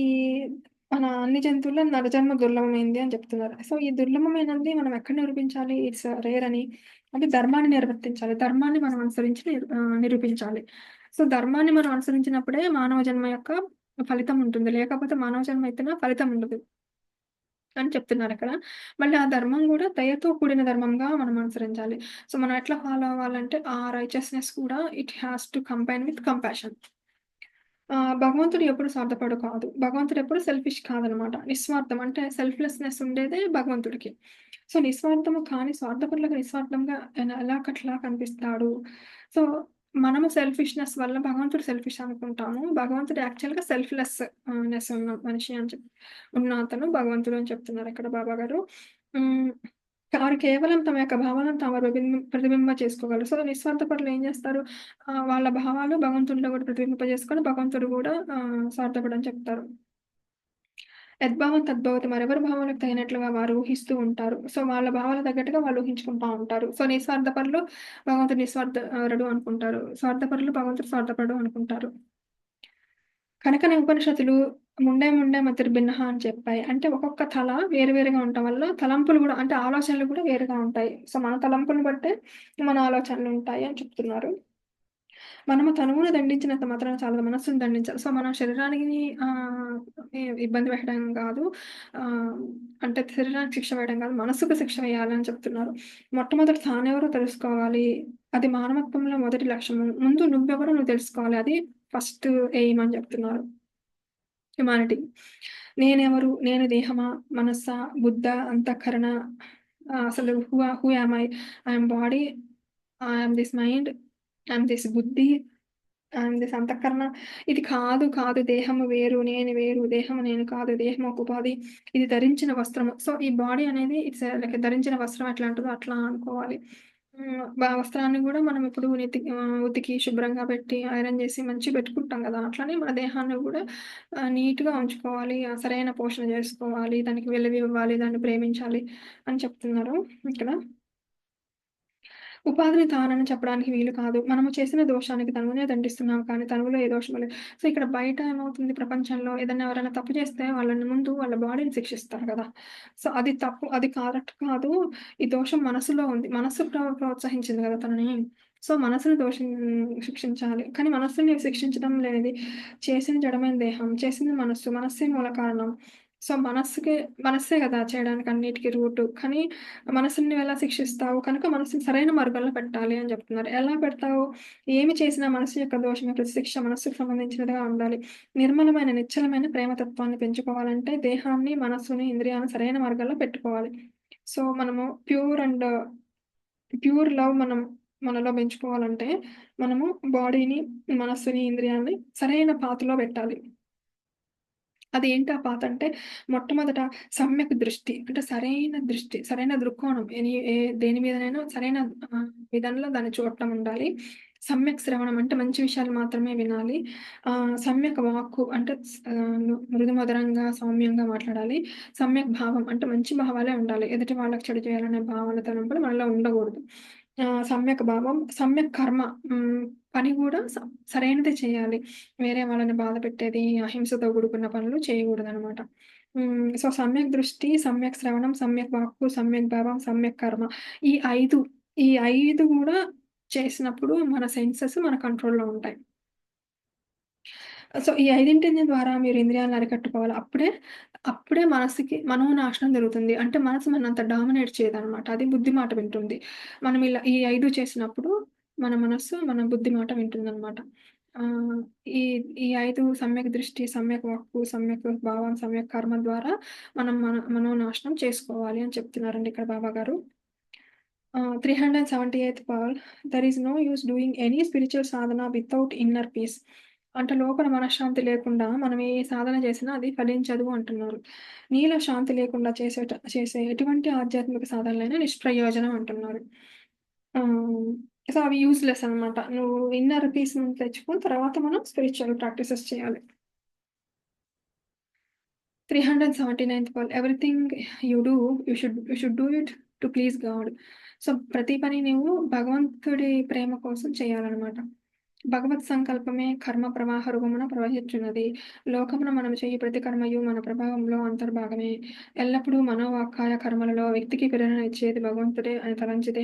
మన అన్ని జంతువుల్లో నరజన్మ దుర్లభమైంది అని చెప్తున్నారు. సో, ఈ దుర్లభమైనది మనం ఎక్కడ నిరూపించాలి? ఇట్స్ రేర్ అని. అంటే ధర్మాన్ని నిర్వర్తించాలి. ధర్మాన్ని మనం అనుసరించి నిరూపించాలి. సో, ధర్మాన్ని మనం అనుసరించినప్పుడే మానవ జన్మ యొక్క ఫలితం ఉంటుంది. లేకపోతే మానవ జన్మ ఎత్తిన ఫలితం ఉండదు అని చెప్తున్నారక్కడ. మళ్ళీ ఆ ధర్మం గూడా దయతో కూడిన ధర్మంగా మనం అనుసరించాలి. సో, మనం ఎట్లా ఫాలో అవ్వాలంటే ఆ రైచియస్‌నెస్ కూడా it has to combine with compassion. భగవంతుడు ఎప్పుడు స్వార్థపరుడు కాదు. భగవంతుడు ఎప్పుడు సెల్ఫిష్ కాదనమాట. నిస్వార్థం అంటే సెల్ఫ్‌లెస్‌నెస్ ఉండేదే భగవంతుడికి. సో, నిస్వార్థము కానీ స్వార్థపరులకు నిస్వార్థంగా ఎలాగట్లా కనిపిస్తాడు. సో, మనము సెల్ఫిష్‌నెస్ వల్ల భగవంతుడు సెల్ఫిష్ అనుకుంటాము. భగవంతుడు యాక్చువల్‌గా నెస్ ఉన్న మనిషి అని ఉన్న అతను భగవంతుడు అని చెప్తున్నారిక్కడ బాబాగారు. హ్మ్. వారు కేవలం తమ యొక్క భావాలను తాము ప్రతిబింబ చేసుకోగలరు. సో, నిస్వార్థపరులు ఏం జేస్తారు? వాళ్ళ భావాలు భగవంతుడిలో గూడా ప్రతిబింబజేసుకొని భగవంతుడు గూడా స్వార్థపడని చెప్తారు. యద్భావం తద్భవతి. మరెవరి భావనకు తగినట్లుగా వారు ఊహిస్తూ ఉంటారు. సో, వాళ్ళ భావాలకు తగ్గట్టుగా వాళ్ళు ఊహించుకుంటా ఉంటారు. సో, నిస్వార్థపరులు భగవంతుడు నిస్వార్థపరుడు అనుకుంటారు. స్వార్థపరులు భగవంతుడు స్వార్థపరుడు అనుకుంటారు. కనుకనే ఉపనిషత్తులు ముండే ముండే మతిర్భిన్నః అని చెప్పాయి. అంటే ఒక్కొక్క తల వేరు వేరుగా ఉండటం వల్ల తలంపులు గూడా అంటే ఆలోచనలు గూడా వేరుగా ఉంటాయి. సో, మన తలంపులను బట్టే మన ఆలోచనలుంటాయి అని చెప్తున్నారు. మనము తనువును దండించినంత మాత్రాన చాలదు. మనస్సును దండించాలి. సో, మన శరీరానికి ఇబ్బంది పెట్టడం గాదు. ఆహ్, అంటే శరీరానికి శిక్ష వేయడం గాదు. మనస్సుకు శిక్ష వేయాలని చెప్తున్నారు. మొట్టమొదట తానెవరో తెలుసుకోవాలి. అది మానవత్వంలో మొదటి లక్ష్యము. ముందు నువ్వెవరో నువ్వు తెలుసుకోవాలి. అది ఫస్ట్ ఎయిమ్ అని చెప్తున్నారు. హ్యుమానిటీ. నేనెవరు? నేను దేహమా? మనస్సా? బుద్ధా? అంతఃకరణ? అసలు who am I? I am body. I am this mind. I am this బుద్ధి. అండ్ అంతఃకరణ ఇది కాదు. దేహము వేరు, నేను వేరు. దేహము నేను కాదు. దేహం ఒక ఉపాధి. ఇది ధరించిన వస్త్రము. సో, ఈ బాడీ అనేది ఇట్స్ లైక్ ధరించిన వస్త్రం ఎట్లాంటిదో అట్లా అనుకోవాలి. వస్త్రాన్ని గూడా మనం ఇప్పుడు ఉతికి శుభ్రంగా పెట్టి, ఐరన్ జేసి మంచిగా పెట్టుకుంటాం గదా! అట్లనే మన దేహాన్ని గూడా నీట్‌గా ఉంచుకోవాలి. సరైన పోషణ జేసుకోవాలి. దానికి విలువివ్వాలి. దాన్ని ప్రేమించాలి అని చెప్తున్నారు ఇక్కడ. ఉపాధిని తానని చెప్పడానికి వీలు కాదు. మనము చేసిన దోషానికి తనువునే దండిస్తున్నాం కానీ తనువులో ఏ దోషము లేదు. సో, ఇక్కడ బయట ఏమవుతుంది ప్రపంచంలో ఏదైనా ఎవరైనా తప్పు చేస్తే వాళ్ళని ముందు వాళ్ళ బాడీని శిక్షిస్తారు గదా! సో, అది తప్పు. అది కరెక్ట్ కాదు. ఈ దోషం మనసులో ఉంది. మనసు ప్రోత్సహించింది గదా తనని. సో, మనసుని శిక్షించాలి. కానీ మనస్సుని శిక్షించడం లేనిది చేసిన జడమైన దేహం, చేసింది మనస్సు. మనస్సే మూల కారణం. సో, మనస్సే గదా! చేయడానికి అన్నిటికి రూటు. కానీ మనసుని నువ్వెలా శిక్షిస్తావు? కనుక మనసుని సరైన మార్గంలో పెట్టాలి అని జెప్తున్నారు. ఎలా పెడతావు? ఏమి చేసినా మనసు యొక్క దోషమే ప్రతి శిక్ష మనస్సుకు సంబంధించినదిగా ఉండాలి. నిర్మలమైన, నిశ్చలమైన ప్రేమతత్వాన్ని పెంచుకోవాలంటే దేహాన్ని, మనస్సుని, ఇంద్రియాలను సరైన మార్గంలో పెట్టుకోవాలి. సో, మనము ప్యూర్ లవ్ మనలో పెంచుకోవాలంటే, మనము బాడీని, మనస్సుని, ఇంద్రియాల్ని సరైన పాత్రలో పెట్టాలి. అదేంటి ఆ పాతంటే, మొట్టమొదట సమ్యక్ దృష్టి. అంటే సరైన దృష్టి, సరైన దృక్కోణం. దేని మీదనైనా సరైన విధంలో దాన్ని చూడటం ఉండాలి. సమ్యక్ శ్రవణం అంటే మంచి విషయాలు మాత్రమే వినాలి. సమ్యక్ వాక్కు అంటే మృదు మధురంగా, సౌమ్యంగా మాట్లాడాలి. సమ్యక్ భావం అంటే మంచి భావాలే ఉండాలి. ఎదుటి వాళ్ళకి చెడు చేయాలనే భావన, తలంపులు మనలో ఉండగూడదు. సమ్యక్ భావం, సమ్యక్ కర్మ. పని గూడా సరైనదే చేయాలి. వేరే వాళ్ళని బాధ పెట్టేది, అహింసతో కూడుకున్న పనులు చేయకూడదనమాట. సో, సమ్యక్ దృష్టి, సమ్యక్ శ్రవణం, సమ్యక్ వాక్కు, సమ్యక్ భావం, సమ్యక్ కర్మ. ఈ 5 ఈ 5 గూడా చేసినప్పుడు మన సెన్సెస్ మన కంట్రోల్‌లో ఉంటాయి. సో, ఈ ఐదింటిని ద్వారా మీరు ఇంద్రియాలను అరికట్టుకోవాలి. అప్పుడే మనసుకి మనోనాశనం జరుగుతుంది. అంటే మనసు మనంత డామినేట్ చేయదనమాట. అది బుద్ధి మాట వింటుంది. మనం ఇలా ఈ 5 చేసినప్పుడు మన మనస్సు మన బుద్ధి మాట వింటుందనమాట. ఆహ్, ఈ ఈ 5 సమ్యక్ దృష్టి, సమ్యక్ వాక్కు, సమ్యక్ భావం, సమ్యక్ కర్మ ద్వారా మనం మనోనాశనం చేసుకోవాలి అని చెప్తున్నారండి ఇక్కడ బాబాగారు. 378th pearl there is no use doing any spiritual sadhana without inner peace. అంటే లోపల మనశ్శాంతి లేకుండా మనం ఏ సాధన చేసినా అది ఫలించదు అంటున్నారు. నీలో శాంతి లేకుండా చేసే ఎటువంటి ఆధ్యాత్మిక సాధనలైనా నిష్ప్రయోజనం అంటున్నారు. ఆహ్, సో, అవి యూజ్‌లెస్ అనమాట. నువ్వు ఇన్నర్ పీస్‌ని తెచ్చుకొని తర్వాత మనం స్పిరిచ్యువల్ ప్రాక్టీసెస్ చేయాలి. 379th pearl everything you do you should do it to please God. So, ప్రతి పని నువ్వు భగవంతుడి ప్రేమ కోసం చేయాలనమాట. భగవత్ సంకల్పమే కర్మ ప్రవాహ రూపమున ప్రవహించున్నది. లోకమున మనం చేయు ప్రతి కర్మయు మన ప్రభావంలో అంతర్భాగమే. ఎల్లప్పుడూ మనోవాక్కాయ కర్మలలో వ్యక్తికి ప్రేరణ ఇచ్చేది భగవంతుడే అని తలంచితే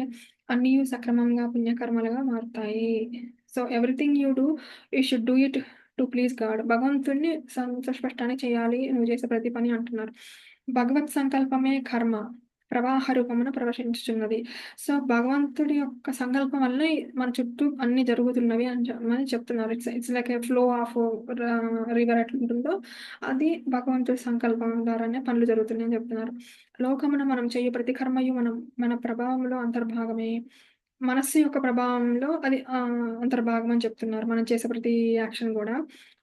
అన్నియు సక్రమంగా పుణ్యకర్మలుగా మారుతాయి. So, everything you do you should do it to please God. భగవంతుడిని సంతోషపెట్టడానికి చేయాలి నువ్వు చేసే ప్రతి పని అంటున్నారు. భగవత్ సంకల్పమే కర్మ ప్రవాహ రూపమున ప్రవశించుచున్నది. సో, భగవంతుడి యొక్క సంకల్పం వల్లనే మన చుట్టూ అన్నీ జరుగుతున్నవి అని చెప్తున్నారు. It's it's like a flow of ర రివర్ ఎట్లుంటుందో, అది భగవంతుడి సంకల్పం ద్వారానే పనులు జరుగుతున్నాయని చెప్తున్నారు. లోకమున మనం చేయు ప్రతి కర్మయు మన ప్రభావంలో అంతర్భాగమే. మనస్సు యొక్క ప్రభావంలో అది అంతర్భాగం అని చెప్తున్నారు. మనం చేసే ప్రతి యాక్షన్ గూడా.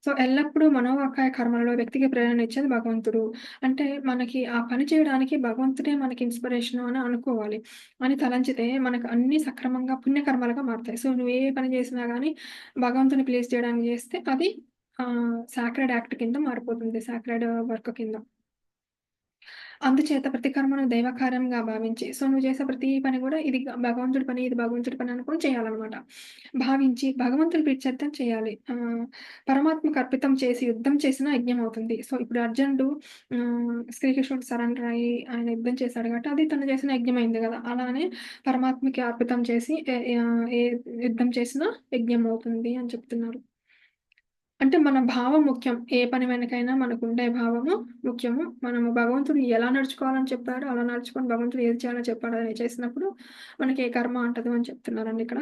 సో, ఎల్లప్పుడూ మనోవాకాయ కర్మలలో వ్యక్తికి ప్రేరణ ఇచ్చేది భగవంతుడు. అంటే మనకి ఆ పని చేయడానికి భగవంతుడే మనకి ఇన్‌స్పిరేషను అని అనుకోవాలి. అని తలంచితే మనకు అన్నీ సక్రమంగా పుణ్యకర్మలుగా మారుతాయి. సో, నువ్వు ఏ పని చేసినా గానీ భగవంతుని ప్లీజ్ చేయడానికి చేస్తే అది సాక్రెడ్ యాక్ట్ కింద మారిపోతుంది. సాక్రెడ్ వర్క్ కింద. అందుచేత ప్రతి కర్మను దైవ కార్యంగా భావించి, సో, నువ్వు చేసే ప్రతి పని గూడా ఇది భగవంతుడి పని, ఇది భగవంతుడి పని అనుకోని చేయాలనమాట. భావించి భగవంతుని ప్రీత్యర్థం చేయాలి. పరమాత్మకు అర్పితం చేసి యుద్ధం చేసినా యజ్ఞమవుతుంది. సో, ఇప్పుడు అర్జునుడు శ్రీకృష్ణుడు సరెండర్ అయ్యి ఆయన యుద్ధం చేశాడు కాబట్టి అది తను చేసిన యజ్ఞమయింది గదా! అలానే పరమాత్మకి అర్పితం చేసి ఏ యుద్ధం చేసినా యజ్ఞమవుతుంది అని చెప్తున్నారు. అంటే మన భావం ముఖ్యం. ఏ పని వెనకైనా మనకుండే భావము ముఖ్యము. మనము భగవంతుడు ఎలా నడుచుకోవాలని చెప్పాడో, అలా నడుచుకొని భగవంతుడు ఏది చేయాలో చెప్పాడో అది చేసినప్పుడు మనకి ఏ కర్మ అంటదు అని చెప్తున్నారండి ఇక్కడ.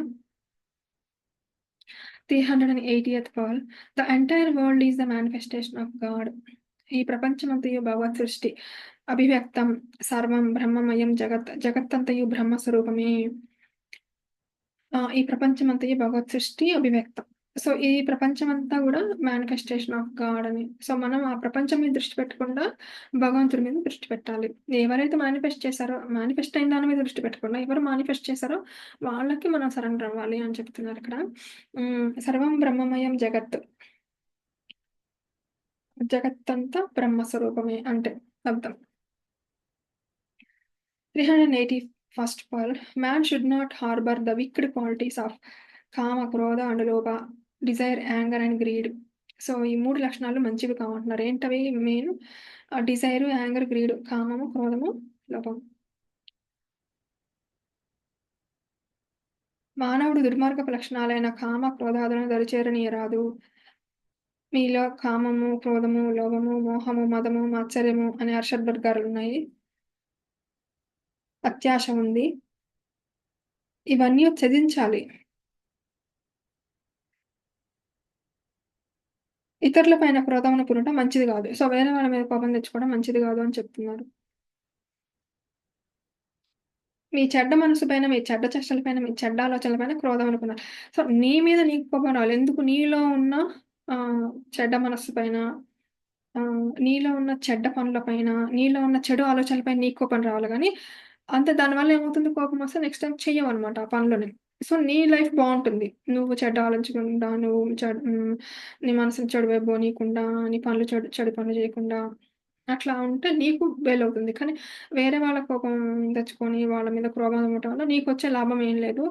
380th pearl the entire world is the manifestation of God. ఈ ప్రపంచమంతయు భగవత్ సృష్టి. అభివ్యక్తం సర్వం బ్రహ్మమయం జగత్తంతయు బ్రహ్మ స్వరూపమే. ఈ ప్రపంచమంతయు భగవత్ సృష్టి అభివ్యక్తం. సో, ఈ ప్రపంచమంతా గూడా మేనిఫెస్టేషన్ ఆఫ్ గాడ్ అని. సో, మనం ఆ ప్రపంచం మీద దృష్టి పెట్టకుండా భగవంతుడి మీద దృష్టి పెట్టాలి. ఎవరైతే మేనిఫెస్ట్ అయిన దాని మీద దృష్టి పెట్టకుండా ఎవరు మేనిఫెస్ట్ చేశారో వాళ్ళకి మనం సరెండర్ అవ్వాలి అని చెప్తున్నారిక్కడ. సర్వం బ్రహ్మమయం జగత్తంతా బ్రహ్మ స్వరూపమే అంటే అర్థం. 381st Pearl Man should not harbor the wicked qualities of comma, krodha and lobha, desire, anger and greed. So, ఈ 3 లక్షణాలు మంచివి కావంటున్నారు. ఏంటవి మెయిన్? Dzire, anger, greed. కామము, క్రోధము, లోభం. మానవుడు దుర్మార్గపు లక్షణాలైన కామ, క్రోధాదులను దరిచేరనీయరాదు. మీలో కామము, క్రోధము, లోభము, మోహము, మదము, మాత్సర్యము అనే అర్షడ్వర్గాలున్నాయి. అత్యాశ ఉంది. ఇవన్నీ త్యజించాలి. ఇతరుల పైన క్రోధమును పూనుట మంచిది గాదు. సో, వేరే వాళ్ళ మీద కోపం తెచ్చుకోవడం మంచిది గాదు అని చెప్తున్నారు. మీ చెడ్డ మనసు పైన, మీ చెడ్డ చేష్టల పైన, మీ చెడ్డ ఆలోచనల పైన క్రోధం అనుకున్నారు. సో, నీ మీద నీకు కోపం రావాలి. ఎందుకు నీలో ఉన్న చెడ్డ మనస్సు పైన, నీలో ఉన్న చెడ్డ పనుల పైన, నీలో ఉన్న చెడు ఆలోచనల పైన నీకు కోపం రావాలి గానీ, అంతే దానివల్ల ఏమవుతుంది కోపమొస్తే నెక్స్ట్ టైమ్ చెయ్యవనమాట ఆ పనులని. సో, నీ లైఫ్ బావుంటుంది. నువ్వు చెడ్డ ఆలోచించకుండా, నీ మనసుని చెడు వైపు పోనీయకుండా, నీ పనులు చెడు పనులు జేయకుండా అట్లా ఉంటే నీకు బెయిలవుతుంది. కానీ వేరే వాళ్ళ కోపం తెచ్చుకొని వాళ్ళ మీద క్రోధం అవ్వటం వల్ల నీకొచ్చే లాభం ఏం లేదు.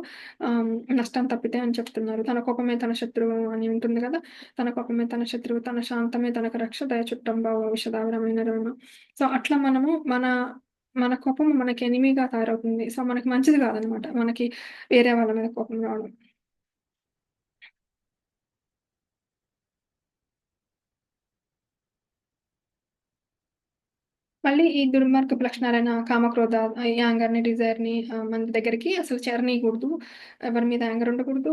నష్టం తప్పితే అని చెప్తున్నారు. తన కోపమే తన శత్రువు అని ఉంటుంది గదా! తన కోపమే తన శత్రువు, తన శాంతమే తనకు రక్ష, దయ చుట్టంబవ విషదావరమైన రవణ. సో, అట్లా మనము మన కోపం మనకి ఎనిమీగా తయారవుతుంది. సో, మనకి మంచిది గాదనమాట. మనకి వేరే వాళ్ళ మీద కోపం రావడం. మళ్ళీ ఈ దుర్మార్గపు లక్షణాలైన కామక్రోధ, యాంగర్‌ని, డిజైర్‌ని మన దగ్గరికి అసలు చేరనీయకూడదు. ఎవరి మీద యాంగర్ ఉండకూడదు.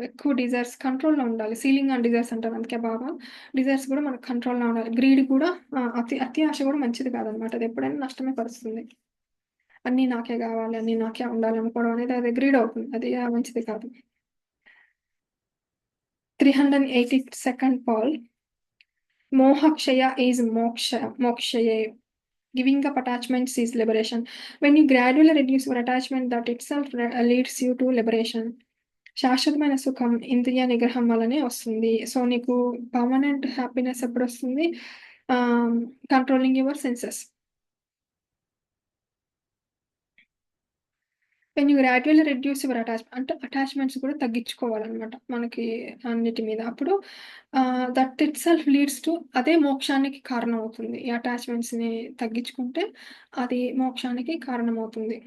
ఎక్కువ డిజైర్స్ కంట్రోల్‌లో ఉండాలి. సీలింగ్ ఆన్ డిజైర్స్ అంటారు అందుకే బాగా. డిజైర్స్ కూడా మనకు కంట్రోల్‌లో ఉండాలి. గ్రీడ్ కూడా అతి ఆశ కూడా మంచిది కాదనమాట. అది ఎప్పుడైనా నష్టమే పరుస్తుంది. అన్నీ నాకే గావాలి, అన్నీ నాకే ఉండాలనుకోవడం అనేది అది గ్రీడ్ అవుతుంది. అది మంచిది కాదు. 382nd Paul, Mohaksha is mokshaye. Giving up attachments is liberation. When you gradually reduce your attachment, that itself leads you to liberation. శాశ్వతమైన సుఖం ఇంద్రియ నిగ్రహం వల్లనే వస్తుంది. సో, నీకు పర్మనెంట్ హ్యాపీనెస్ ఎప్పుడొస్తుంది? Controlling your senses. When you gradually reduce your అంటే attachments కూడా తగ్గించుకోవాలనమాట. మనకి అన్నిటి మీద. అప్పుడు that itself leads to అదే మోక్షానికి కారణమవుతుంది. ఈ అటాచ్‌మెంట్స్‌ని తగ్గించుకుంటే అది మోక్షానికి కారణమవుతుంది.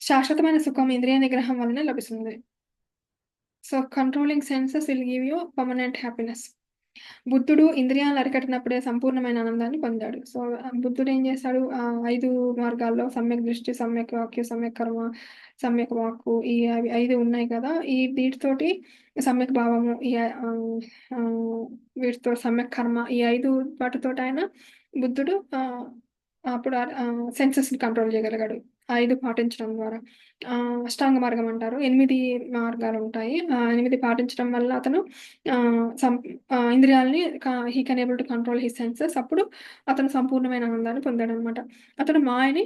శాశ్వతమైన సుఖం ఇంద్రియ నిగ్రహం వల్లనే లభిస్తుంది. So, controlling senses will give you permanent happiness. బుద్ధుడు ఇంద్రియాలను అరికట్టినప్పుడే సంపూర్ణమైన ఆనందాన్ని పొందాడు. సో, బుద్ధుడేం చేశాడు? 5 మార్గాల్లో సమ్యక్ దృష్టి, సమ్యక్ వాక్య, సమ్యక్ కర్మ, సమ్యక్ వాక్కు అవి 5 ఉన్నాయి కదా! వీటితోటి సమ్యక్ భావము, ఆహ్, వీటితో సమ్యక్ కర్మ ఈ 5 వాటితోటి ఆయన బుద్ధుడు అప్పుడు సెన్సెస్‌ని కంట్రోల్ చేయగలిగాడు. 5 పాటించడం ద్వారా. అష్టాంగ మార్గం అంటారు. 8 మార్గాలుంటాయి. 8 పాటించడం వల్ల అతను ఆహ్, సం ఇంద్రియాలని he can able to control his senses. అప్పుడు అతను సంపూర్ణమైన ఆనందాన్ని పొందాడనమాట. అతడు మాయని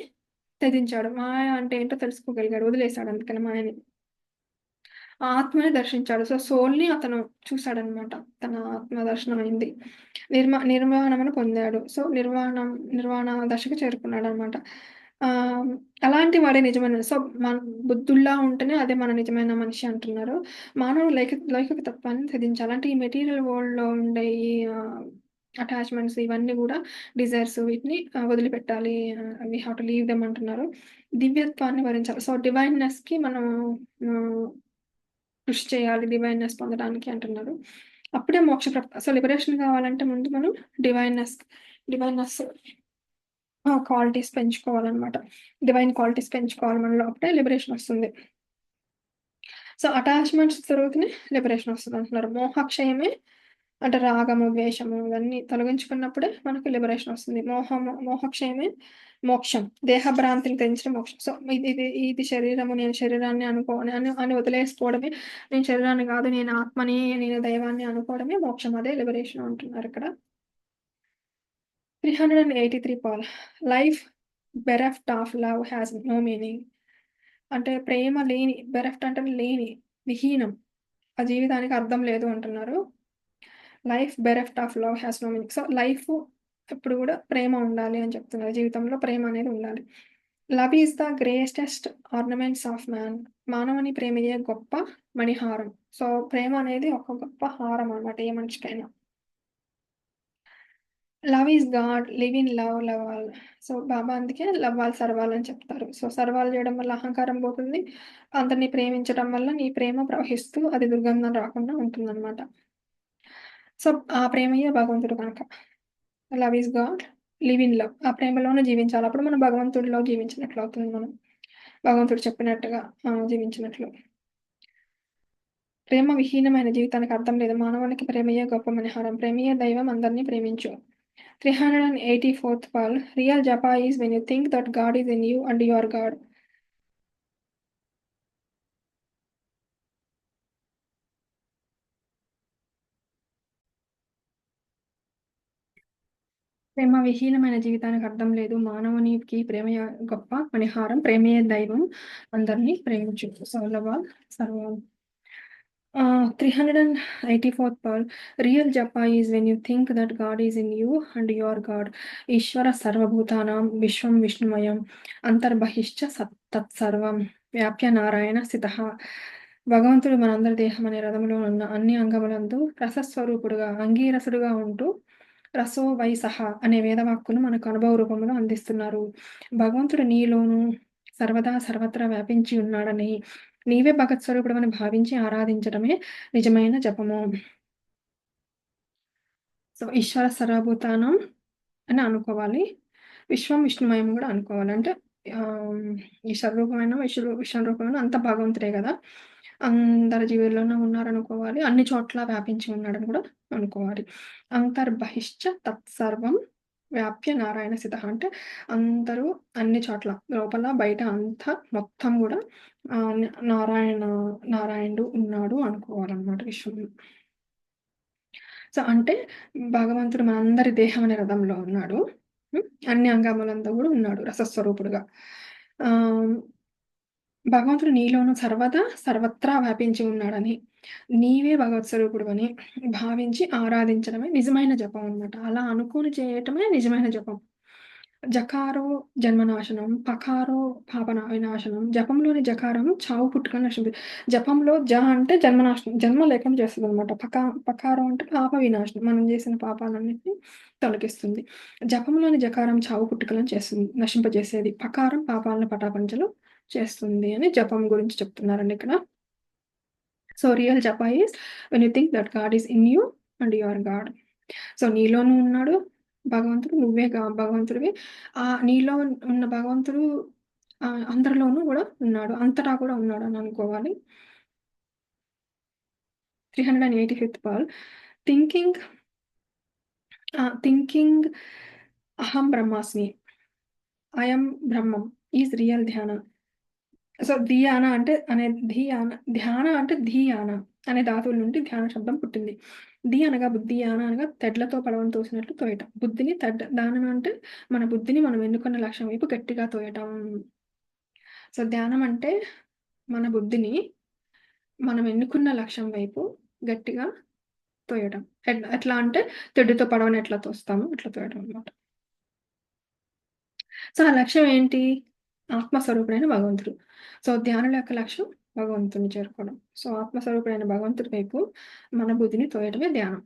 త్యజించాడు. మాయ అంటే ఏంటో తెలుసుకోగలిగాడు. వదిలేసాడు అందుకని మాయని. ఆత్మని దర్శించాడు. సో, సోల్‌ని అతను చూసాడనమాట. తన ఆత్మ దర్శనమైంది. నిర్వాణమును పొందాడు. సో, నిర్వాణ దశకు చేరుకున్నాడనమాట. ఆహ్, అలాంటి వాడే నిజమైన సో, మన బుద్ధుల్లా ఉంటేనే అదే మన నిజమైన మనిషి అంటున్నారు. మానవుడు లౌకిక తత్వాన్ని త్యజించాలి. అంటే ఈ మెటీరియల్ వరల్డ్‌లో ఉండే ఈ అటాచ్‌మెంట్స్ ఇవన్నీ గూడా డిజైర్స్ వీటిని వదిలిపెట్టాలి. We have to leave them అంటున్నారు. దివ్యత్వాన్ని వరించాలి. సో, డివైన్‌నెస్‌కి మనం ఆహ్ కృషి చేయాలి డివైన్‌నెస్ పొందడానికి అంటున్నారు. అప్పుడే సో, లిబరేషన్ కావాలంటే ముందు మనం డివైన్‌నెస్ డివైన్‌నెస్ క్వాలిటీస్ పెంచుకోవాలనమాట. డివైన్ క్వాలిటీస్ పెంచుకోవాలి మనలో. అప్పుడే లిబరేషన్ వస్తుంది. సో, అటాచ్‌మెంట్స్ తొలగితేనే లిబరేషన్ వస్తదంటున్నారు. మోహక్షయమే అంటే రాగము, ద్వేషము ఇవన్నీ తొలగించుకున్నప్పుడే మనకు లిబరేషన్ వస్తుంది. మోహక్షయమే మోక్షం. దేహభ్రాంతిని తెంచడం మోక్షం. సో, ఇది శరీరము, నేను శరీరాన్ని అని వదిలేసుకోవడమే. నేను శరీరాన్ని కాదు, నేను ఆత్మని, నేను దైవాన్ని అనుకోవడమే మోక్షం. అదే లిబరేషన్ అంటున్నారిక్కడ. 383 pearl. Life bereft of love has no meaning. అంటే ప్రేమ లేని బెరెఫ్ట్ అంటే లేని, విహీనం. ఆ జీవితానికి అర్థం లేదు అంటున్నారు. Life bereft of love has no meaning. So, life ఎప్పుడు గూడా ప్రేమ ఉండాలి అని చెప్తున్నారు. జీవితంలో ప్రేమ అనేది ఉండాలి. Love is the greatest ornaments of man. మానవుని ప్రేమయే గొప్ప మణిహారం. సో, ప్రేమ అనేది ఒక గొప్ప హారం అన్నమాట ఏ మనిషికైనా. Love is God, live in love, love all. So, Baba అందుకే లవ్ ఆల్ సర్వాల్ అని చెప్తారు. సో, సర్వాలు జేయడం వల్ల అహంకారం పోతుంది. అందరిని ప్రేమించడం వల్ల నీ ప్రేమ ప్రవహిస్తూ అది దుర్గంధం రాకుండా ఉంటుందనమాట. సో, ఆ ప్రేమయే భగవంతుడు కనుక. Love is God, live in love. ఆ ప్రేమలోనే జీవించాలి. అప్పుడు మనం భగవంతుడిలో జీవించినట్లవుతుంది మనం. భగవంతుడు చెప్పినట్టుగా జీవించినట్లు. ప్రేమ విహీనమైన జీవితానికి అర్థం లేదు. మానవునికి ప్రేమయే గొప్ప మణిహారం. ప్రేమయే దైవం, అందరిని ప్రేమించు. 384th Pal. Real japa is when you think that God is in you and you are God. ప్రేమ విహీనమైన జీవితానికి అర్థం లేదు. మానవునికి గొప్ప మణిహారం. ప్రేమయే దైవం. అందరిని ప్రేమించు. సౌలభాల్ serve all. 384th Pal. Real japa is when you think that God is in you and you are God. Ishvara sarvabhutanam vishwam vishnumayam antarbahishcha తత్సర్వం వ్యాప్య నారాయణ స్థితః. భగవంతుడు మనందరి దేహం అనే రథములో ఉన్న అన్ని అంగములందు రసస్వరూపుడుగా అంగీరసుడుగా ఉంటూ రసో వై సహ అనే వేదవాక్కును మనకు అనుభవ రూపంలో అందిస్తున్నారు. భగవంతుడు నీలోను సర్వదా సర్వత్రా వ్యాపించి ఉన్నాడని, నీవే భగత్ స్వరూపుడవని భావించి ఆరాధించడమే నిజమైన జపము. సో, ఈశ్వర సర్వభూతానం అని అనుకోవాలి. విశ్వం విష్ణుమయం గూడా అనుకోవాలి. అంటే ఆహ్, ఈశ్వర రూపమైన, విశ్వం రూపమైన అంతా భగవంతుడే గదా! అందరి జీవుల్లోనూ ఉన్నారనుకోవాలి. అన్ని చోట్ల వ్యాపించి ఉన్నాడని గూడా అనుకోవాలి. అంతర్బహిశ్చ తత్సర్వం వ్యాప్య నారాయణ స్థితః అంటే అందరూ అన్ని చోట్ల లోపల, బయట అంతా మొత్తం గూడా ఆహ్, న నారాయణ నారాయణుడు ఉన్నాడు అనుకోవాలనమాట విశ్వంలో. సో, అంటే భగవంతుడు మనందరి దేహం అనే రథంలో ఉన్నాడు. హ్మ్. అన్ని అంగములందు గూడా ఉన్నాడు రసస్వరూపుడుగా. ఆహ్, భగవంతుడు నీలోను సర్వదా, సర్వత్రా వ్యాపించి ఉన్నాడని, నీవే భగవత్ స్వరూపుడువని భావించి ఆరాధించడమే నిజమైన జపం అన్నమాట. అలా అనుకోని చేయటమే నిజమైన జపం. జకారో జన్మనాశనం, పకారో వినాశనం. జపంలోని జకారం చావు పుట్టుకని నశింపి జపంలో అంటే జన్మనాశనం, జన్మ లేకుండా చేస్తదనమాట. పకారం అంటే పాప వినాశనం. మనం చేసిన పాపాలన్నిటిని తొలగిస్తుంది. జపంలోని జకారం చావు పుట్టుకలను చేస్తుంది, నశింపజేసేది. పకారం పాపాలను పటాపంచలు చేస్తుంది అని జపం గురించి చెప్తున్నారండి ఇక్కడ. So, real japa is when you think that God is in you and you are God. So, నీలోనూ ఉన్నాడు భగవంతుడు. నువ్వే భగవంతుడివి. నీలో ఉన్న భగవంతుడు అందరిలోనూ గూడా ఉన్నాడు. అంతటా కూడా ఉన్నాడని అనుకోవాలి. 385th Pal. థింకింగ్ థింకింగ్ అహం బ్రహ్మాస్మి, అయం బ్రహ్మం ఈజ్ రియల్ ధ్యాన. సో, ధియాన అంటే ధ్యాన అంటే ధియాన అనే ధాతువుల నుండి ధ్యాన శబ్దం పుట్టింది. అనగా బుద్ధి, యాన అనగా తెడ్లతో పడవను తోసినట్లు తోయటం. బుద్ధిని దానం అంటే మన బుద్ధిని మనం ఎన్నుకున్న లక్ష్యం వైపు గట్టిగా తోయటం. సో, ధ్యానం అంటే మన బుద్ధిని మనం ఎన్నుకున్న లక్ష్యం వైపు గట్టిగా తోయటం. ఎట్లా అంటే తెడ్డుతో పడవని ఎట్లా తోస్తామో అట్లా తోయటం అన్నమాట. సో, ఆ లక్ష్యం ఏంటి? ఆత్మస్వరూపుడైన భగవంతుడు. సో, ధ్యానుల యొక్క లక్ష్యం భగవంతుడిని చేరుకోవడం. సో, ఆత్మస్వరూపుడైన భగవంతుడి వైపు మన బుద్ధిని తోయటమే ధ్యానం.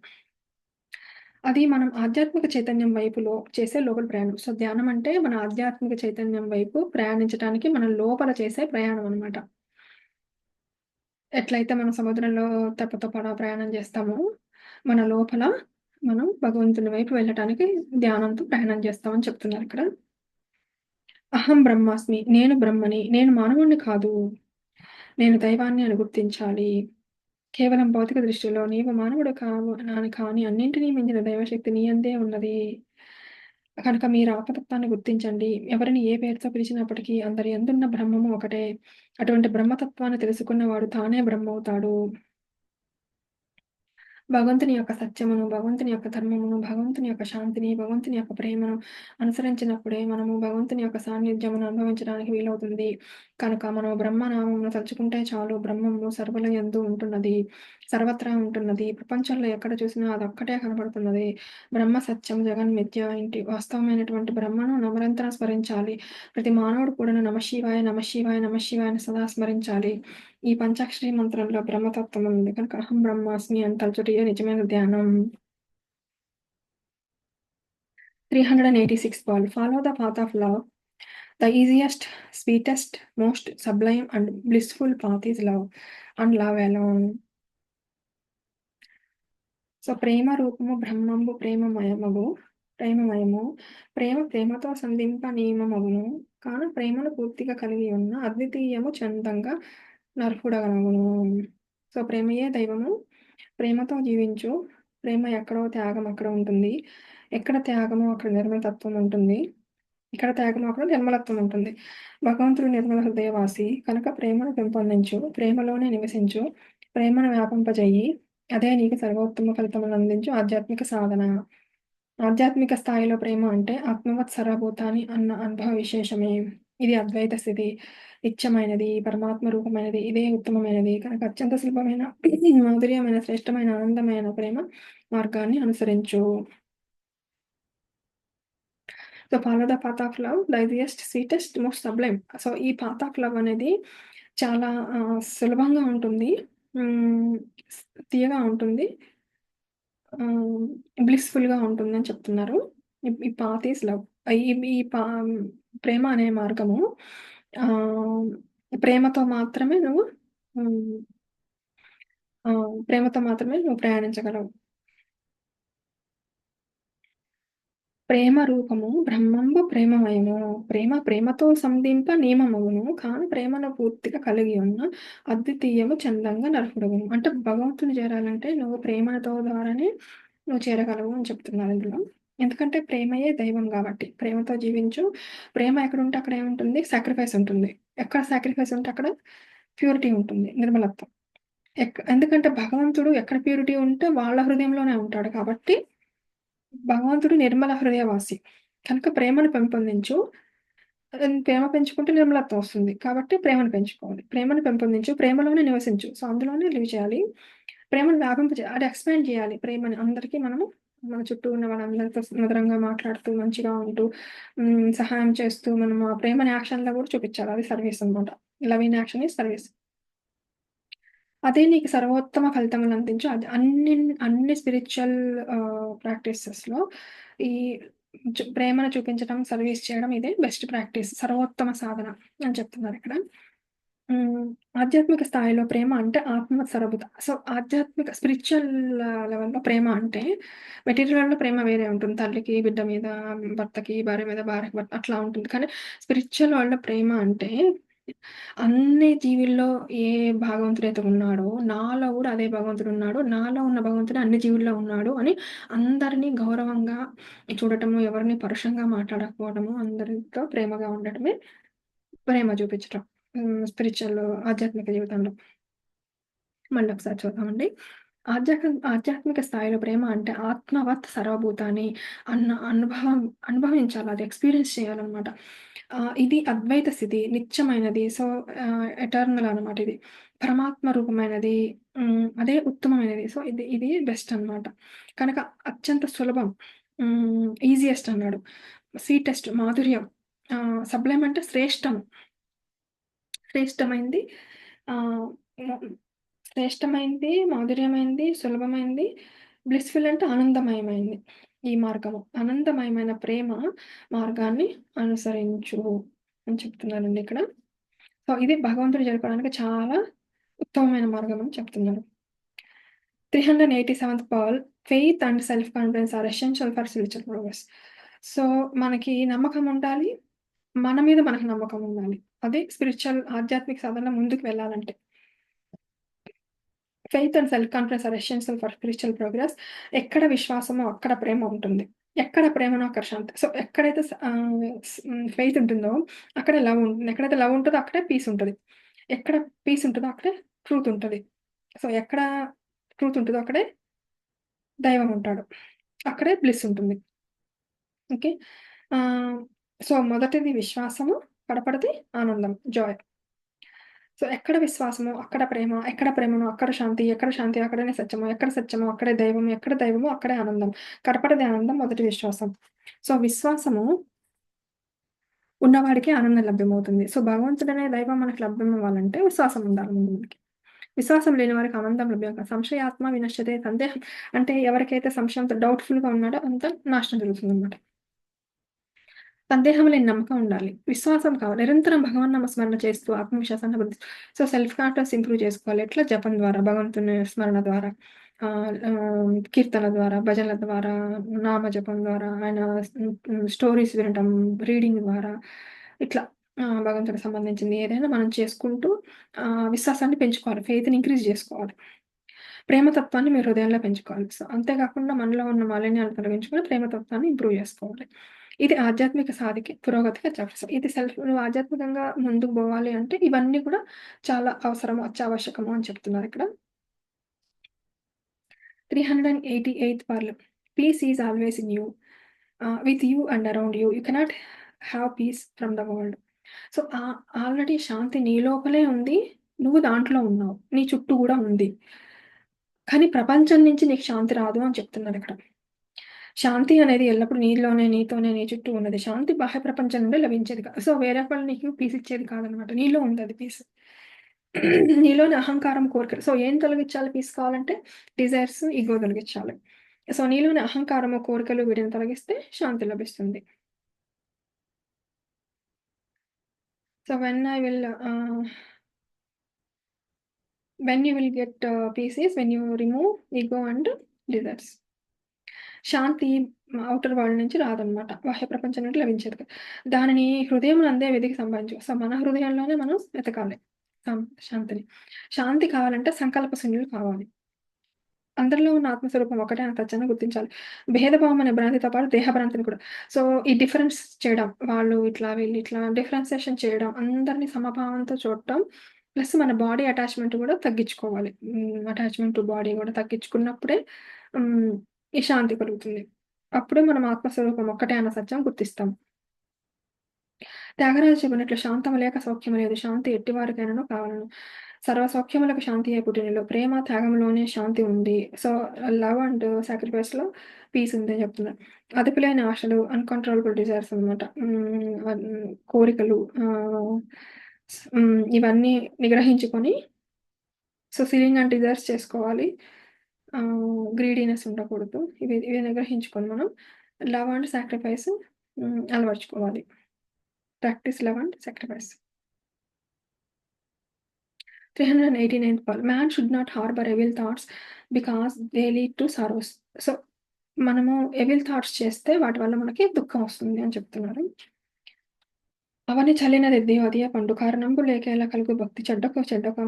అది మనం ఆధ్యాత్మిక చైతన్యం వైపులో చేసే లోపలి ప్రయాణం. సో, ధ్యానం అంటే మన ఆధ్యాత్మిక చైతన్యం వైపు ప్రయాణించటానికి మనం లోపల చేసే ప్రయాణం అనమాట. ఎట్లయితే మనం సముద్రంలో తెప్పతో ప్రయాణం చేస్తామో, మన లోపల మనం భగవంతుని వైపు వెళ్ళటానికి ధ్యానంతో ప్రయాణం చేస్తామని చెప్తున్నారిక్కడ. అహం బ్రహ్మాస్మి. నేను బ్రహ్మని. నేను మానవుడిని కాదు. నేను దైవాన్ని అని గుర్తించాలి. కేవలం భౌతిక దృష్టిలో నీవు మానవుడు కావు కానీ అన్నింటినీ మించిన దైవశక్తి నీ యందే ఉన్నది. కనుక మీరు ఆత్మతత్వాన్ని గుర్తించండి. ఎవరిని ఏ పేరుతో పిలిచినప్పటికీ అందరి యందున్న బ్రహ్మము ఒకటే. అటువంటి బ్రహ్మతత్వాన్ని తెలుసుకున్నవాడు తానే బ్రహ్మవుతాడు. భగవంతుని యొక్క సత్యమును, భగవంతుని యొక్క ధర్మమును, భగవంతుని యొక్క శాంతిని, భగవంతుని యొక్క ప్రేమను అనుసరించినప్పుడే మనము భగవంతుని యొక్క సాన్నిధ్యమును అనుభవించడానికి వీలవుతుంది. కనుక మనం బ్రహ్మనామమును తలుచుకుంటే చాలు. బ్రహ్మము సర్వుల యందు ఉంటున్నది. సర్వత్రా ఉంటున్నది. ప్రపంచంలో ఎక్కడ చూసినా అదొక్కటే కనబడుతున్నది. బ్రహ్మ సత్యం, జగన్మిథ్య ఇంటి వాస్తవమైనటువంటి బ్రహ్మను నిరంతరం స్మరించాలి. ప్రతి మానవుడు కూడాను నమఃశివాయ, నమఃశివాయ, నమఃశివాయ అని సదా స్మరించాలి. ఈ పంచాక్షరి మంత్రంలో బ్రహ్మతత్వం ఉంది కనుక అహం బ్రహ్మాస్మి అని తలచుటయే నిజమైన ధ్యానం. 386 Paul. Follow the path of love. The easiest, sweetest, most sublime and blissful path is love, and love alone. So, ప్రేమ రూపము బ్రహ్మంబు ప్రేమమయము. ప్రేమ ప్రేమతో సంధింప నియమమగును. కాన ప్రేమను పూర్తిగా కలిగి ఉన్న అద్వితీయము చందంగా నర్హుడగనగును. సో, ప్రేమయే దైవము. ప్రేమతో జీవించు. ప్రేమ ఎక్కడో త్యాగం అక్కడ ఉంటుంది. ఎక్కడ త్యాగమో అక్కడ నిర్మలతత్వం ఉంటుంది. ఇక్కడ త్యాగమో అక్కడ నిర్మలత్వం ఉంటుంది. భగవంతుడు నిర్మల హృదయవాసి కనుక ప్రేమను పెంపొందించు. ప్రేమలోనే నివసించు. ప్రేమను వ్యాపింపజెయ్యి. అదే నీకు సర్వోత్తమ ఫలితమునందించు ఆధ్యాత్మిక సాధన. ఆధ్యాత్మిక స్థాయిలో ప్రేమ అంటే ఆత్మవత్ సర్వభూతాన్ని అన్న అనుభవ విశేషమే. ఇది అద్వైత స్థితి. నిత్యమైనది, పరమాత్మ రూపమైనది. ఇదే ఉత్తమమైనది. కనుక అత్యంత సులభమైన, మాధుర్యమైన, శ్రేష్టమైన, ఆనందమైన ప్రేమ మార్గాన్ని అనుసరించు. So, follow the path of love, the easiest, sweetest, most Sublime. So, ఈ పాత్ ఆఫ్ లవ్ అనేది చాలా సులభంగా ఉంటుంది. హ్మ్. తియ్యగా ఉంటుంది. బ్లిస్‌ఫుల్‌గా ఉంటుందని చెప్తున్నారు. ఈ పాత్ ఈస్ లవ్. ఈ ఈ పా ప్రేమ అనే మార్గము ఆహ్, ప్రేమతో మాత్రమే నువ్వు హ్మ్. ప్రేమతో మాత్రమే నువ్వు ప్రయాణించగలవు. ప్రేమ రూపము బ్రహ్మంబు ప్రేమమయము. ప్రేమ ప్రేమతో సంధింప నియమమగును. కాని ప్రేమను పూర్తిగా కలిగి ఉన్న అద్వితీయము చందంగా నర్హుడగును. అంటే భగవంతుని చేరాలంటే నువ్వు ప్రేమతో ద్వారానే నువ్వు చేరగలవు అని చెప్తున్నారు ఇందులో. ఎందుకంటే ప్రేమయే దైవం గాబట్టి. ప్రేమతో జీవించు. ప్రేమ ఎక్కడుంటే అక్కడ ఏముంటుంది? సాక్రిఫైస్ ఉంటుంది. ఎక్కడ సాక్రిఫైస్ ఉంటే అక్కడ ప్యూరిటీ ఉంటుంది. నిర్మలత్వం. ఎందుకంటే భగవంతుడు ఎక్కడ ప్యూరిటీ ఉంటే వాళ్ళ హృదయంలోనే ఉంటాడు కాబట్టి భగవంతుడు నిర్మల హృదయవాసి. కనుక ప్రేమను పెంపొందించు. ప్రేమ పెంచుకుంటే నిర్మలత్వం వస్తుంది. కాబట్టి ప్రేమను పెంచుకోవాలి. ప్రేమను పెంపొందించు. ప్రేమలోనే నివసించు. సో, అందులోనే లివ్ చేయాలి. ప్రేమను అది ఎక్స్‌పాండ్ చేయాలి ప్రేమని. అందరికీ మనము మన చుట్టూ ఉన్న వాళ్ళందరితో మధురంగా మాట్లాడుతూ, మంచిగా ఉంటూ, సహాయం చేస్తూ, మనం ఆ ప్రేమని యాక్షన్‌లో కూడా చూపిచ్చాలి. అది సర్వీస్ అనమాట. Love in action is service. అదే నీకు సర్వోత్తమ ఫలితములందించు. అది అన్ని స్పిరిచ్యువల్ ప్రాక్టీసెస్‌లో ఈ ప్రేమను చూపించడం, సర్వీస్ చేయడం ఇదే బెస్ట్ ప్రాక్టీస్. సర్వోత్తమ సాధన అని చెప్తున్నారిక్కడ. హ్మ్. ఆధ్యాత్మిక స్థాయిలో ప్రేమ అంటే ఆత్మ సరబుత. సో, ఆధ్యాత్మిక స్పిరిచ్యువల్ లెవెల్‌లో ప్రేమ అంటే మెటీరియల్‌లో ప్రేమ వేరే ఉంటుంది. తల్లికి బిడ్డ మీద, భర్తకి భార్య మీద, భార్యకి భర్త అట్లా ఉంటుంది. కానీ స్పిరిచ్యువల్ వరల్డ్‌లో ప్రేమ అంటే అన్ని జీవుల్లో ఏ భగవంతుడైతే ఉన్నాడో, నాలో గూడా అదే భగవంతుడున్నాడు. నాలో ఉన్న భగవంతుడే అన్ని జీవుల్లో ఉన్నాడు అని అందరిని గౌరవంగా చూడటము, ఎవరిని పరుషంగా మాట్లాడకపోవడము, అందరితో ప్రేమగా ఉండటమే ప్రేమ చూపించటం. స్పిరిచ్యువల్ ఆధ్యాత్మిక జీవితంలో. మళ్ళొకసారి చూద్దామండి. ఆధ్యాత్మిక స్థాయిలో ప్రేమ అంటే ఆత్మవత్ సర్వభూతాన్ని అన్న అనుభవించాలి. అది ఎక్స్‌పీరియన్స్ చేయాలనమాట. ఇది అద్వైత స్థితి. నిత్యమైనది. సో, ఎటర్నల్ అనమాట ఇది. పరమాత్మ రూపమైనది. అదే ఉత్తమమైనది. సో, ఇది ఇది బెస్ట్ అనమాట. కనుక అత్యంత సులభం. ఈజియెస్ట్ అన్నాడు. స్వీటెస్ట్ మాధుర్యం. సబ్లైమ్ అంటే శ్రేష్టం. శ్రేష్టమైంది. ఆహ్, మొ శ్రేష్టమైంది, మాధుర్యమైంది, సులభమైంది, బ్లిస్‌ఫుల్ అంటే ఆనందమయమైంది. ఈ మార్గము. ఆనందమయమైన ప్రేమ మార్గాన్ని అనుసరించు అని చెప్తున్నారండి ఇక్కడ. సో, ఇది భగవంతుడు చేరుకోవడానికి చాలా ఉత్తమమైన మార్గం అని చెప్తున్నారు. 387th pearl faith and self confidence are essential for spiritual progress. So, మనకి నమ్మకం ఉండాలి. మన మీద మనకు నమ్మకం ఉండాలి. అది స్పిరిచ్యువల్ ఆధ్యాత్మిక సాధనలో ముందుకు వెళ్ళాలంటే. Faith and self confidence are essential for spiritual progress. ఎక్కడ విశ్వాసమో అక్కడ ప్రేమ ఉంటుంది. ఎక్కడ ప్రేమనో అక్కడ శాంతి. సో, ఎక్కడైతే ఫెయిత్ ఉంటుందో అక్కడే లవ్ ఉంటుంది. ఎక్కడైతే లవ్ ఉంటదో అక్కడే పీస్ ఉంటది. ఎక్కడ పీస్ ఉంటదో అక్కడే ట్రూత్ ఉంటది. సో, ఎక్కడ ట్రూత్ ఉంటదో అక్కడే దైవం ఉంటాడు. అక్కడే బ్లిస్ ఉంటుంది. ఓకే. ఆహ్, సో, మొదటిది విశ్వాసము, కడపడిది ఆనందం, జాయ్. సో, ఎక్కడ విశ్వాసమో అక్కడ ప్రేమ, ఎక్కడ ప్రేమనో అక్కడ శాంతి, ఎక్కడ శాంతి అక్కడనే సత్యము, ఎక్కడ సత్యమో అక్కడే దైవం, ఎక్కడ దైవమో అక్కడే ఆనందం. కడపటిది ఆనందం, మొదటి విశ్వాసం. సో, విశ్వాసము ఉన్నవాడికే ఆనందం లభ్యమవుతుంది. సో, భగవంతుడనే దైవం మనకు లభ్యమవ్వాలంటే విశ్వాసం ఉండాలి ముందు మనకి. విశ్వాసం లేని వారికి ఆనందం లభ్యం కాదు. సంశయాత్మ వినశ్యతే సందేహం అంటే ఎవరికైతే సంశయంతో డౌట్‌ఫుల్‌గా ఉన్నాడో అంతా నాశనం జరుగుతుందనమాట. సందేహం లేని నమ్మకం ఉండాలి. విశ్వాసం కావాలి. నిరంతరం భగవన్నామ స్మరణ చేస్తూ ఆత్మవిశ్వాసాన్ని అభివృద్ధి సో, సెల్ఫ్ కాన్ఫిడెన్స్ ఇంప్రూవ్ చేసుకోవాలి. ఎట్లా? జపం ద్వారా, భగవంతుని స్మరణ ద్వారా, కీర్తన ద్వారా, భజనల ద్వారా, నామ జపం ద్వారా, ఆయన స్టోరీస్ వినటం, రీడింగ్ ద్వారా ఇట్లా భగవంతుడికి సంబంధించింది ఏదైనా మనం చేసుకుంటూ విశ్వాసాన్ని పెంచుకోవాలి. ఫెయిత్‌ని ఇంక్రీజ్ జేసుకోవాలి. ప్రేమతత్వాన్ని మీ హృదయంలో పెంచుకోవాలి. సో, అంతేకాకుండా మనలో ఉన్న మాలిన్యాలను తొలగించుకొని ప్రేమతత్వాన్ని ఇంప్రూవ్ జేసుకోవాలి. ఇది ఆధ్యాత్మిక సాధికి, పురోగతికి చాప్టర్స్. ఇది నువ్వు ఆధ్యాత్మికంగా ముందుకు బోవాలి అంటే ఇవన్నీ కూడా చాలా అవసరము, అత్యావశ్యకము అని చెప్తున్నారిక్కడ. 388th parle. Peace is always in you, with you and around you. You cannot have peace from the world. So, already శాంతి నీ లోపలే ఉంది. నువ్వు దాంట్లో ఉన్నావు. నీ చుట్టూ గూడా ఉంది. కానీ ప్రపంచం నుంచి నీకు శాంతి రాదు అని చెప్తున్నారిక్కడ. శాంతి అనేది ఎల్లప్పుడూ నీలోనే, నీతోనే, నీ చుట్టూ ఉన్నది. శాంతి బాహ్య ప్రపంచం నుండి లభించేది కాదు. సో, వేరే వాళ్ళు నీకు పీస్ ఇచ్చేది కాదనమాట. నీలో ఉందది పీస్. నీలోని అహంకారం, కోరికలు. సో, ఏం తొలగించాలి పీస్ కావాలంటే? డిజైర్స్, ఇగో తొలగించాలి. సో, నీలోని అహంకారము, కోరికలు వీటిని తొలగిస్తే శాంతి లభిస్తుంది. So, when you will get peace is when you remove ego and desires. Shanti outer world నుంచి రాదనమాట. బాహ్య ప్రపంచం నుండి లభించేది కాదు. దానిని హృదయమునందే వెతికి సంపాదించు. సో, మన హృదయంలోనే మనం వెతకాలి శాంతిని. శాంతి కావాలంటే సంకల్ప శూన్యులు కావాలి. అందరిలో ఉన్న ఆత్మస్వరూపం ఒకటే అని ఖచ్చితంగా గుర్తించాలి. భేదభావం అనే భ్రాంతితో పాటు దేహ భ్రాంతిని కూడా. సో, ఈ డిఫరెన్స్ చేయడం, వాళ్ళు ఇట్లా, వీళ్ళు ఇట్లా డిఫరెన్సియేషన్ చేయడం, అందరిని సమభావంతో చూడటం, ప్లస్ మన బాడీ అటాచ్‌మెంట్ కూడా తగ్గించుకోవాలి. అటాచ్‌మెంట్ టు బాడీ కూడా తగ్గించుకున్నప్పుడే హ్మ్, ఈ శాంతి కలుగుతుంది. అప్పుడే మనం ఆత్మస్వరూపం ఒక్కటే అన్న సత్యం గుర్తిస్తాం. త్యాగరాజు చెప్పినట్లు శాంతము లేక సౌఖ్యము లేదు. శాంతి ఎట్టివారికైనను కావలెను. సర్వ సౌఖ్యములకు శాంతియే పుట్టినిల్లు. ప్రేమ, త్యాగంలోనే శాంతి ఉంది. సో, లవ్ అండ్ సాక్రిఫైస్‌లో పీస్ ఉంది అని చెప్తున్నారు. అదుపులేని ఆశలు, అన్‌కంట్రోలబుల్ డిజైర్స్ అనమాట. కోరికలు ఇవన్నీ నిగ్రహించుకొని సో, సీలింగ్ అండ్ డిజైర్స్ చేసుకోవాలి. గ్రీడీనెస్ ఉండకూడదు. ఇవి నిగ్రహించుకొని మనం లవ్ అండ్ సాక్రిఫైస్ అలవరుచుకోవాలి. Practice love and sacrifice. 389th Paul. Man should not harbor evil thoughts because they lead to sorrows. So, మనము ఎవిల్ థాట్స్ చేస్తే వాటి వల్ల మనకి దుఃఖం వస్తుంది అని చెప్తున్నారు. అవని చల్లినదెద్దియు అదియే పండు. కారణంబు లేకేలా కలుగు భక్తి. చెడ్డకు చెడ్డొక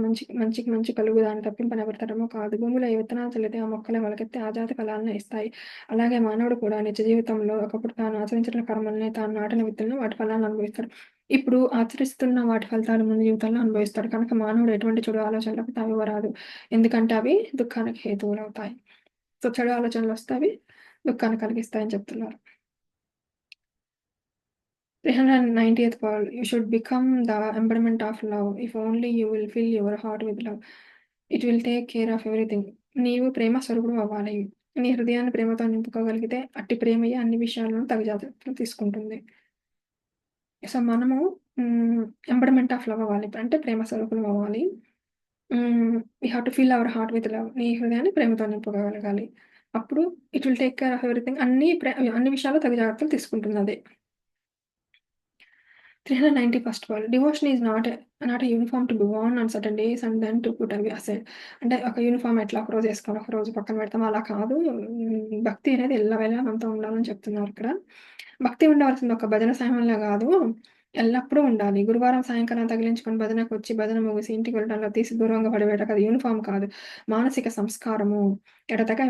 మంచికి మంచి కలుగు దాని తప్పింపనెవరి తరమో కాదు. భూమిలో ఏ విత్తనాలు చల్లితే ఆ మొక్కలే మొలకెత్తి ఆ జాతి ఫలాలనే ఇస్తాయి. అలాగే మానవుడు కూడా నిజ జీవితంలో ఒకప్పుడు తాను ఆచరించిన కర్మల్ని, తాను నాటిన విత్తులను వాటి ఫలాలను అనుభవిస్తాడు. ఇప్పుడు ఆచరిస్తున్న వాటి ఫలితాలు ముందు జీవితంలో అనుభవిస్తాడు. కనుక మానవుడు ఎటువంటి చెడు ఆలోచనలకు తావివ్వరాదు. ఎందుకంటే అవి దుఃఖానికి హేతువులవుతాయి. సో, చెడు ఆలోచనలొస్తే అవి దుఃఖాన్ని కలిగిస్తాయని చెప్తున్నారు. 390th Paul. You should become the embodiment of love. If only you will fill your heart with love, it will take care of everything. నీవు ప్రేమ స్వరూపుడు అవ్వాలి. నీ హృదయాన్ని ప్రేమతో నింపుకోగలిగితే అట్టి ప్రేమయే అన్ని విషయాలను తగు జాగ్రత్తలు తీసుకుంటుంది. సో, మనము ఎంబడమెంట్ ఆఫ్ లవ్ అవ్వాలి. అంటే ప్రేమ స్వరూపులం అవ్వాలి. We have to fill our heart with love. నీ హృదయాన్ని ప్రేమతో నింపుకోగలగాలి. అప్పుడు it will take care of everything. అన్ని విషయాల్లో తగు జాగ్రత్తలు తీసుకుంటుందదే. 391st Paul. Devotion is not a uniform to be worn on certain days and then to put away aside. అంటే ఒక యూనిఫార్మ్ ఎట్లా ఒకరోజు ఏసుకొని ఒకరోజు పక్కన పెడతాం అలా కాదు. భక్తి అనేది ఎల్లవేళలా మనతో ఉండాలని చెప్తున్నారు ఇక్కడ. భక్తి ఉండవలసింది ఒక భజన సమయంలో గాదు. ఎల్లప్పుడూ ఉండాలి. గురువారం సాయంకాలం తగిలించుకొని భజనకొచ్చి భజన ముగిసి ఇంటికి వెళ్ళడంలో తీసి దూరంగా పడవేయటం అది యూనిఫార్మ్ కాదు. మానసిక సంస్కారము. ఎడతెగక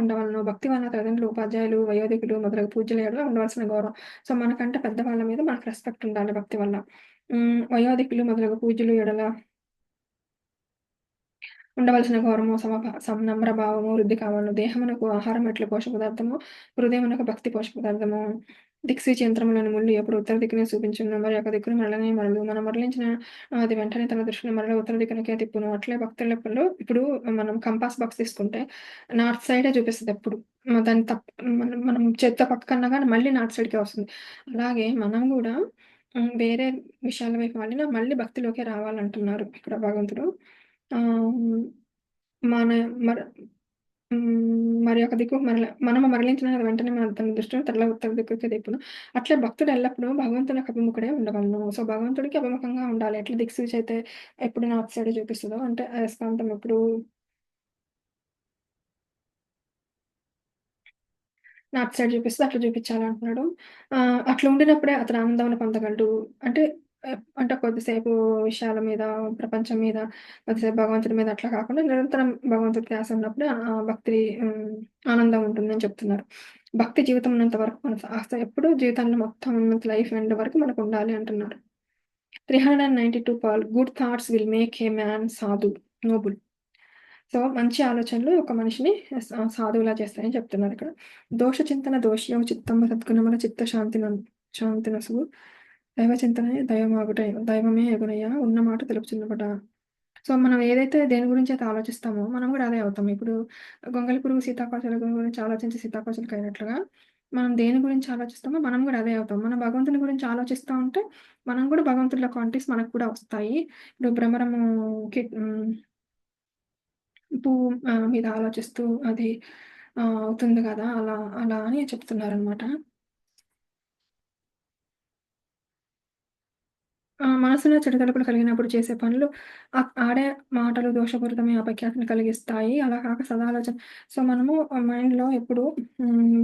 ఉండవలెను. భక్తి వలన తల్లిదండ్రులు, ఉపాధ్యాయులు, వయోధికులు మొదలగు పూజ్యుల ఎడల ఉండవలసిన గౌరవం. సో, మనకంటే పెద్దవాళ్ళ మీద మనకు రెస్పెక్ట్ ఉండాలి భక్తి వల్ల. వయోధికులు మొదలగు పూజ్యుల ఎడల ఉండవలసిన గౌరవము, నమ్ర భావము వృద్ధి కావలెను. దేహమునకు ఆహారం ఎట్లు పోషక పదార్థమో, హృదయమునకు భక్తి పోషక పదార్థము. దిక్సూచి యంత్రములోని ముల్లు ఎప్పుడు ఉత్తర దిక్కునే చూపించును. మరి ఒక దిక్కును మరలనే మరలు. మనం మరలించిన అది వెంటనే తన దృష్టిని మరల ఉత్తర దిక్కునకే తిప్పును. అట్లే భక్తులెప్పుడు ఇప్పుడు మనం కంపాస్ బాక్స్ తీసుకుంటే నార్త్ సైడే చూపిస్తది ఎప్పుడు. దాన్ని మనం చేత్తో పక్కకన్నా గాని మళ్ళీ నార్త్ సైడ్‌కే వస్తుంది. అలాగే మనం గూడా వేరే విషయాల వైపు మళ్ళినా మళ్ళీ భక్తిలోకే రావాలంటున్నారు ఇక్కడ భగవంతుడు. ఆహ్, మన మర మరి ఒక దిక్కు మనము మరలించిన వెంటనే మన తన దృష్టిని ఉత్తర దిక్కుకి దిప్పును. అట్లే భక్తుడు ఎల్లప్పుడూ భగవంతునికి అభిముఖుడే ఉండవలెను. సో, భగవంతుడికి అభిముఖంగా ఉండాలి. ఎట్లా దిక్సూచి అయితే ఎప్పుడు నార్త్ సైడే చూపిస్తదో, అంటే అయస్కాంతం ఎప్పుడు నార్త్ సైడ్ చూపిస్తదో అట్లా చూపించాలంటున్నాడు. అట్లా ఉండినప్పుడే అతను ఆనందమును పొందగలడు. అంటే అంటే కొద్దిసేపు విషయాల మీద, ప్రపంచం మీద, కొద్దిసేపు భగవంతుడి మీద అట్లా కాకుండా నిరంతరం భగవంతుడి ధ్యాస ఉన్నప్పుడే భక్తి ఆనందం ఉంటుందని చెప్తున్నారు. భక్తి జీవితం ఉన్నంత వరకు ఎప్పుడు జీవితంలో మొత్తం ఉన్నంత లైఫ్ ఎండ్ వరకు మనకుండాలి అంటున్నారు. 392 pearl good thoughts will make a man sadhu, noble. So, మంచి ఆలోచనలు ఒక మనిషిని సాధువులా చేస్తాయని చెప్తున్నారిక్కడ. దోష చింతన దోషియగు చిత్తంబు సద్గుణముల చిత్త శాంతినొసగు. దైవ చింతనయే దైవమే ఎగునయ్య ఉన్న మాట తెలుపుచున్నబట. సో, మనం ఏదైతే దేని గురించయితే ఆలోచిస్తామో మనం గూడా అదే అవుతాం. ఇప్పుడు గొంగళి పురుగు సీతాకోకచిలుక గురించి ఆలోచించి సీతాకోకచిలుకయినట్లుగా, మనం దేని గురించి ఆలోచిస్తామో మనం గూడా అదే అవుతాం. మనం భగవంతుని గురించి ఆలోచిస్తా ఉంటే, మనం గూడా భగవంతుడిలో క్వాలిటీస్ మనకు కూడా వస్తాయి. ఇప్పుడు భ్రమరము పువ్వు మీద ఆలోచిస్తూ అది అవుతుంది గదా! అలా అలా అని చెప్తున్నారనమాట. మనసులో చెడు తలుపులు కలిగినప్పుడు చేసే పనులు ఆడే మాటలు దోషపూరితమైన అపఖ్యాతిని కలిగిస్తాయి. అలా కాక సదాలోచన సో, మనము మైండ్‌లో ఎప్పుడు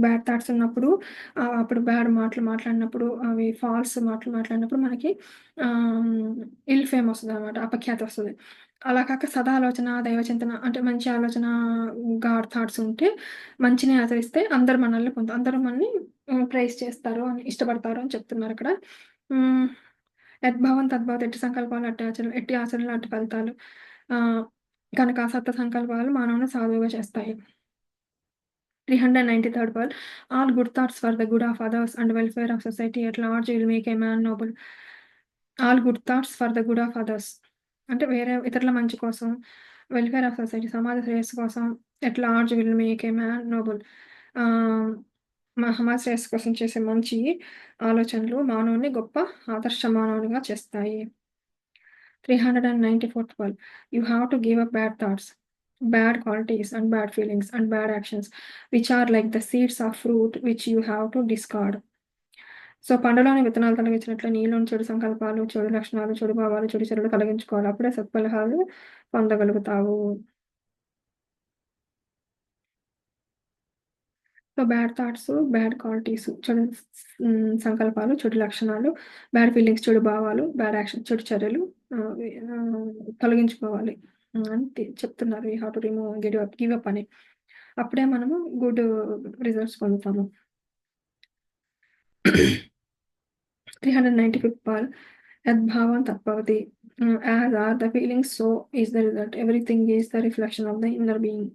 బ్యాడ్ థాట్స్ ఉన్నప్పుడు అప్పుడు బ్యాడ్ మాటలు మాట్లాడినప్పుడు అవి ఫాల్స్ మాటలు మాట్లాడినప్పుడు మనకి ఆహ్, ఇల్ ఫేమ్ వస్తదనమాట. అపఖ్యాతి వస్తది. అలా కాక సదాలోచన, దైవచింతన అంటే మంచి ఆలోచన, గాడ్ థాట్స్ ఉంటే మంచిని ఆచరిస్తే అందరూ మనల్ని ప్రైజ్ చేస్తారు అని ఇష్టపడతారు అని చెప్తున్నారిక్కడ. హ్మ్. యద్భావం తద్భవతి. ఎట్టి సంకల్పాలు అట్టి ఆచరణలు, ఎట్టి ఆచరణలు అట్టి ఫలితాలు. ఆహ్, కనుక సత్త సంకల్పాలు మానవుని సాధువుగా చేస్తాయి. 393 point all good thoughts for the good of others and welfare of society at large will make a man noble. All good thoughts for the good of others అంటే వేరే ఇతరుల మంచి కోసం, వెల్‌ఫేర్ ఆఫ్ సొసైటీ సమాజ శ్రేయస్సు కోసం at large will make a man noble. Ah, సమాజ శ్రేయస్సు కోసం చేసే మంచి ఆలోచనలు మానవుడిని గొప్ప ఆదర్శ మానవునిగా చేస్తాయి. 394th one. You have to give up bad thoughts, bad qualities, and bad feelings, and bad actions, which are like the seeds of fruit which you have to discard. So, పంటలోని విత్తనాలు తొలగించినట్లే నీలోని చెడు సంకల్పాలు, చెడు లక్షణాలు, చెడు భావాలు, చెడు చర్యలు తొలగించుకోవాలి. అప్పుడే సత్ఫలితాలు పొందగలుగుతావు. So, bad thoughts, bad qualities, సంకల్పాలు, చెడు లక్షణాలు, బ్యాడ్ ఫీలింగ్స్, చెడు భావాలు, బ్యాడ్ యాక్షన్, చెడు చర్యలు తొలగించుకోవాలి. అని చెప్తున్నారు. You have to give up అని. అప్పుడే మనము గుడ్ రిజల్ట్స్ పొందుతాము. 395th పాల్ యద్భావం తద్భవతి. As are the feelings so is the result. Everything is the reflection of the inner being.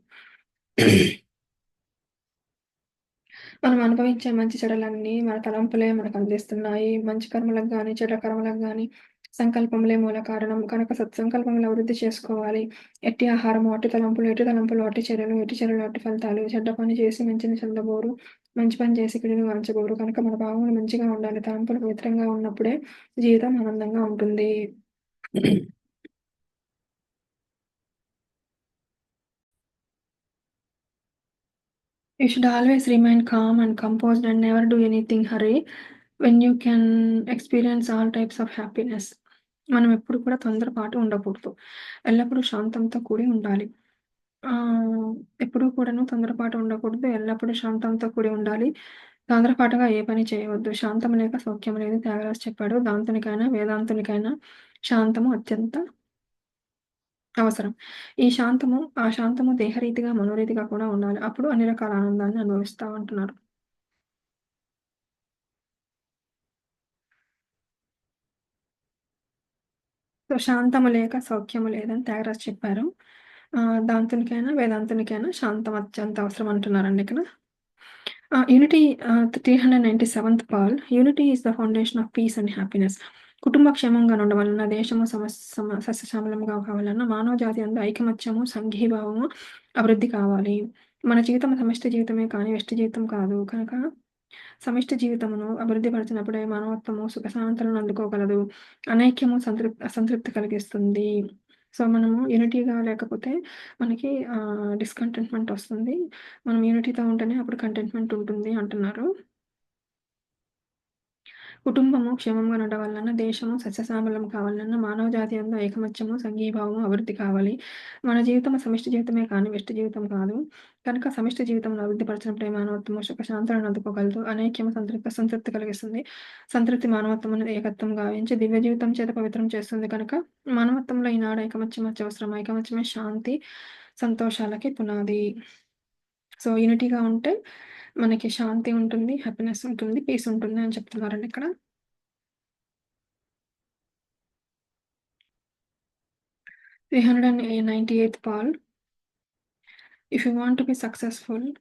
మనం అనుభవించే మంచి చెడులన్నీ మన తలంపులే మనకందిస్తున్నాయి. మంచి కర్మలకు గాని, చెడు కర్మలకు గాని సంకల్పములే మూల కారణం. కనుక సత్సంకల్పములు అభివృద్ధి చేసుకోవాలి. ఎట్టి ఆహారము అట్టి తలంపులు, ఎట్టి తలంపులు అట్టి చర్యలు, ఎట్టి చర్యలు అట్టి ఫలితాలు. చెడ్డ పని చేసి మంచిని చెందబోరు. మంచి పని చేసి కీడును వాంచబోరు. కనుక మన భావములు మంచిగా ఉండాలి. తలంపులు పవిత్రంగా ఉన్నప్పుడే జీవితం ఆనందంగా ఉంటుంది. You should always remain calm and composed and never do anything hurry when you can experience all types of happiness. మనం ఎప్పుడు కూడా తొందరపాటు ఉండకూడదు. ఎల్లప్పుడూ శాంతంతో కూడి ఉండాలి. ఆహ్, ఎప్పుడూ కూడాను తొందరపాటు ఉండకూడదు. ఎల్లప్పుడూ శాంతంతో కూడి ఉండాలి. తొందరపాటుగా ఏ పని చేయవద్దు. శాంతం లేక సౌఖ్యం లేదు త్యాగరాజు చెప్పాడు. దాంతునికైనా, వేదాంతునికైనా శాంతము అత్యంత అవసరం. ఆ శాంతము దేహరీతిగా, మనోరీతిగా కూడా ఉండాలి. అప్పుడు అన్ని రకాల ఆనందాన్ని అనుభవిస్తామంటున్నారు. సో, శాంతము లేక సౌఖ్యము లేదని త్యాగరాజు చెప్పారు. దాంతునికైనా, వేదాంతునికైనా శాంతం అత్యంత అవసరం అంటున్నారండి ఇక్కడ. Unity 397th pearl unity is the foundation of peace and happiness. కుటుంబ క్షేమంగా ఉండవలన, దేశము సస్యశ్యామలంగా కావాలన్నా మానవ జాతి యందు ఐకమత్యము, సంఘీభావము అభివృద్ధి కావాలి. మన జీవితం సమష్టి జీవితమే కానీ వ్యష్టి జీవితం కాదు. కనుక సమిష్టి జీవితమును అభివృద్ధి పరిచినప్పుడే మానవత్వము సుఖశాంతులను అందుకోగలదు. అనైక్యము అసంతృప్తి కలిగిస్తుంది. సో, మనము యూనిటీగా లేకపోతే మనకి డిస్‌కంటెంట్‌మెంట్ ఒస్తుంది. మనం యూనిటీతో ఉంటేనే అప్పుడు కంటెంట్‌మెంట్ ఉంటుంది అంటున్నారు. కుటుంబము క్షేమంగా ఉండవాలన్నా, దేశము సస్యశ్యామలం కావాలన్నా, మానవ జాతి యందు ఐకమత్యము, సంఘీభావము అభివృద్ధి కావాలి. మన జీవితము సమిష్టి జీవితమే కానీ వ్యష్టి జీవితం కాదు. కనుక సమిష్టి జీవితంలో అభివృద్ధి పరచినప్పుడే మానవత్వము సుఖశాంతులను అందుకోగలదు. అనైక్యము సంతృప్తి కలిగిస్తుంది. సంతృప్తి మానవత్వమును ఏకత్వం గావించి దివ్య జీవితం చేత పవిత్రం చేస్తుంది కనుక మానవత్వంలో ఈనాడు ఐకమత్యం అత్యవసరం. ఐకమత్యమే శాంతి, సంతోషాలకి పునాది. సో, యూనిటీగా ఉంటే మనకి శాంతి ఉంటుంది, హ్యాపీనెస్ ఉంటుంది, పీస్ ఉంటుంది అని చెప్తున్నారండి ఇక్కడ. 398th Paul. If you want to be successful,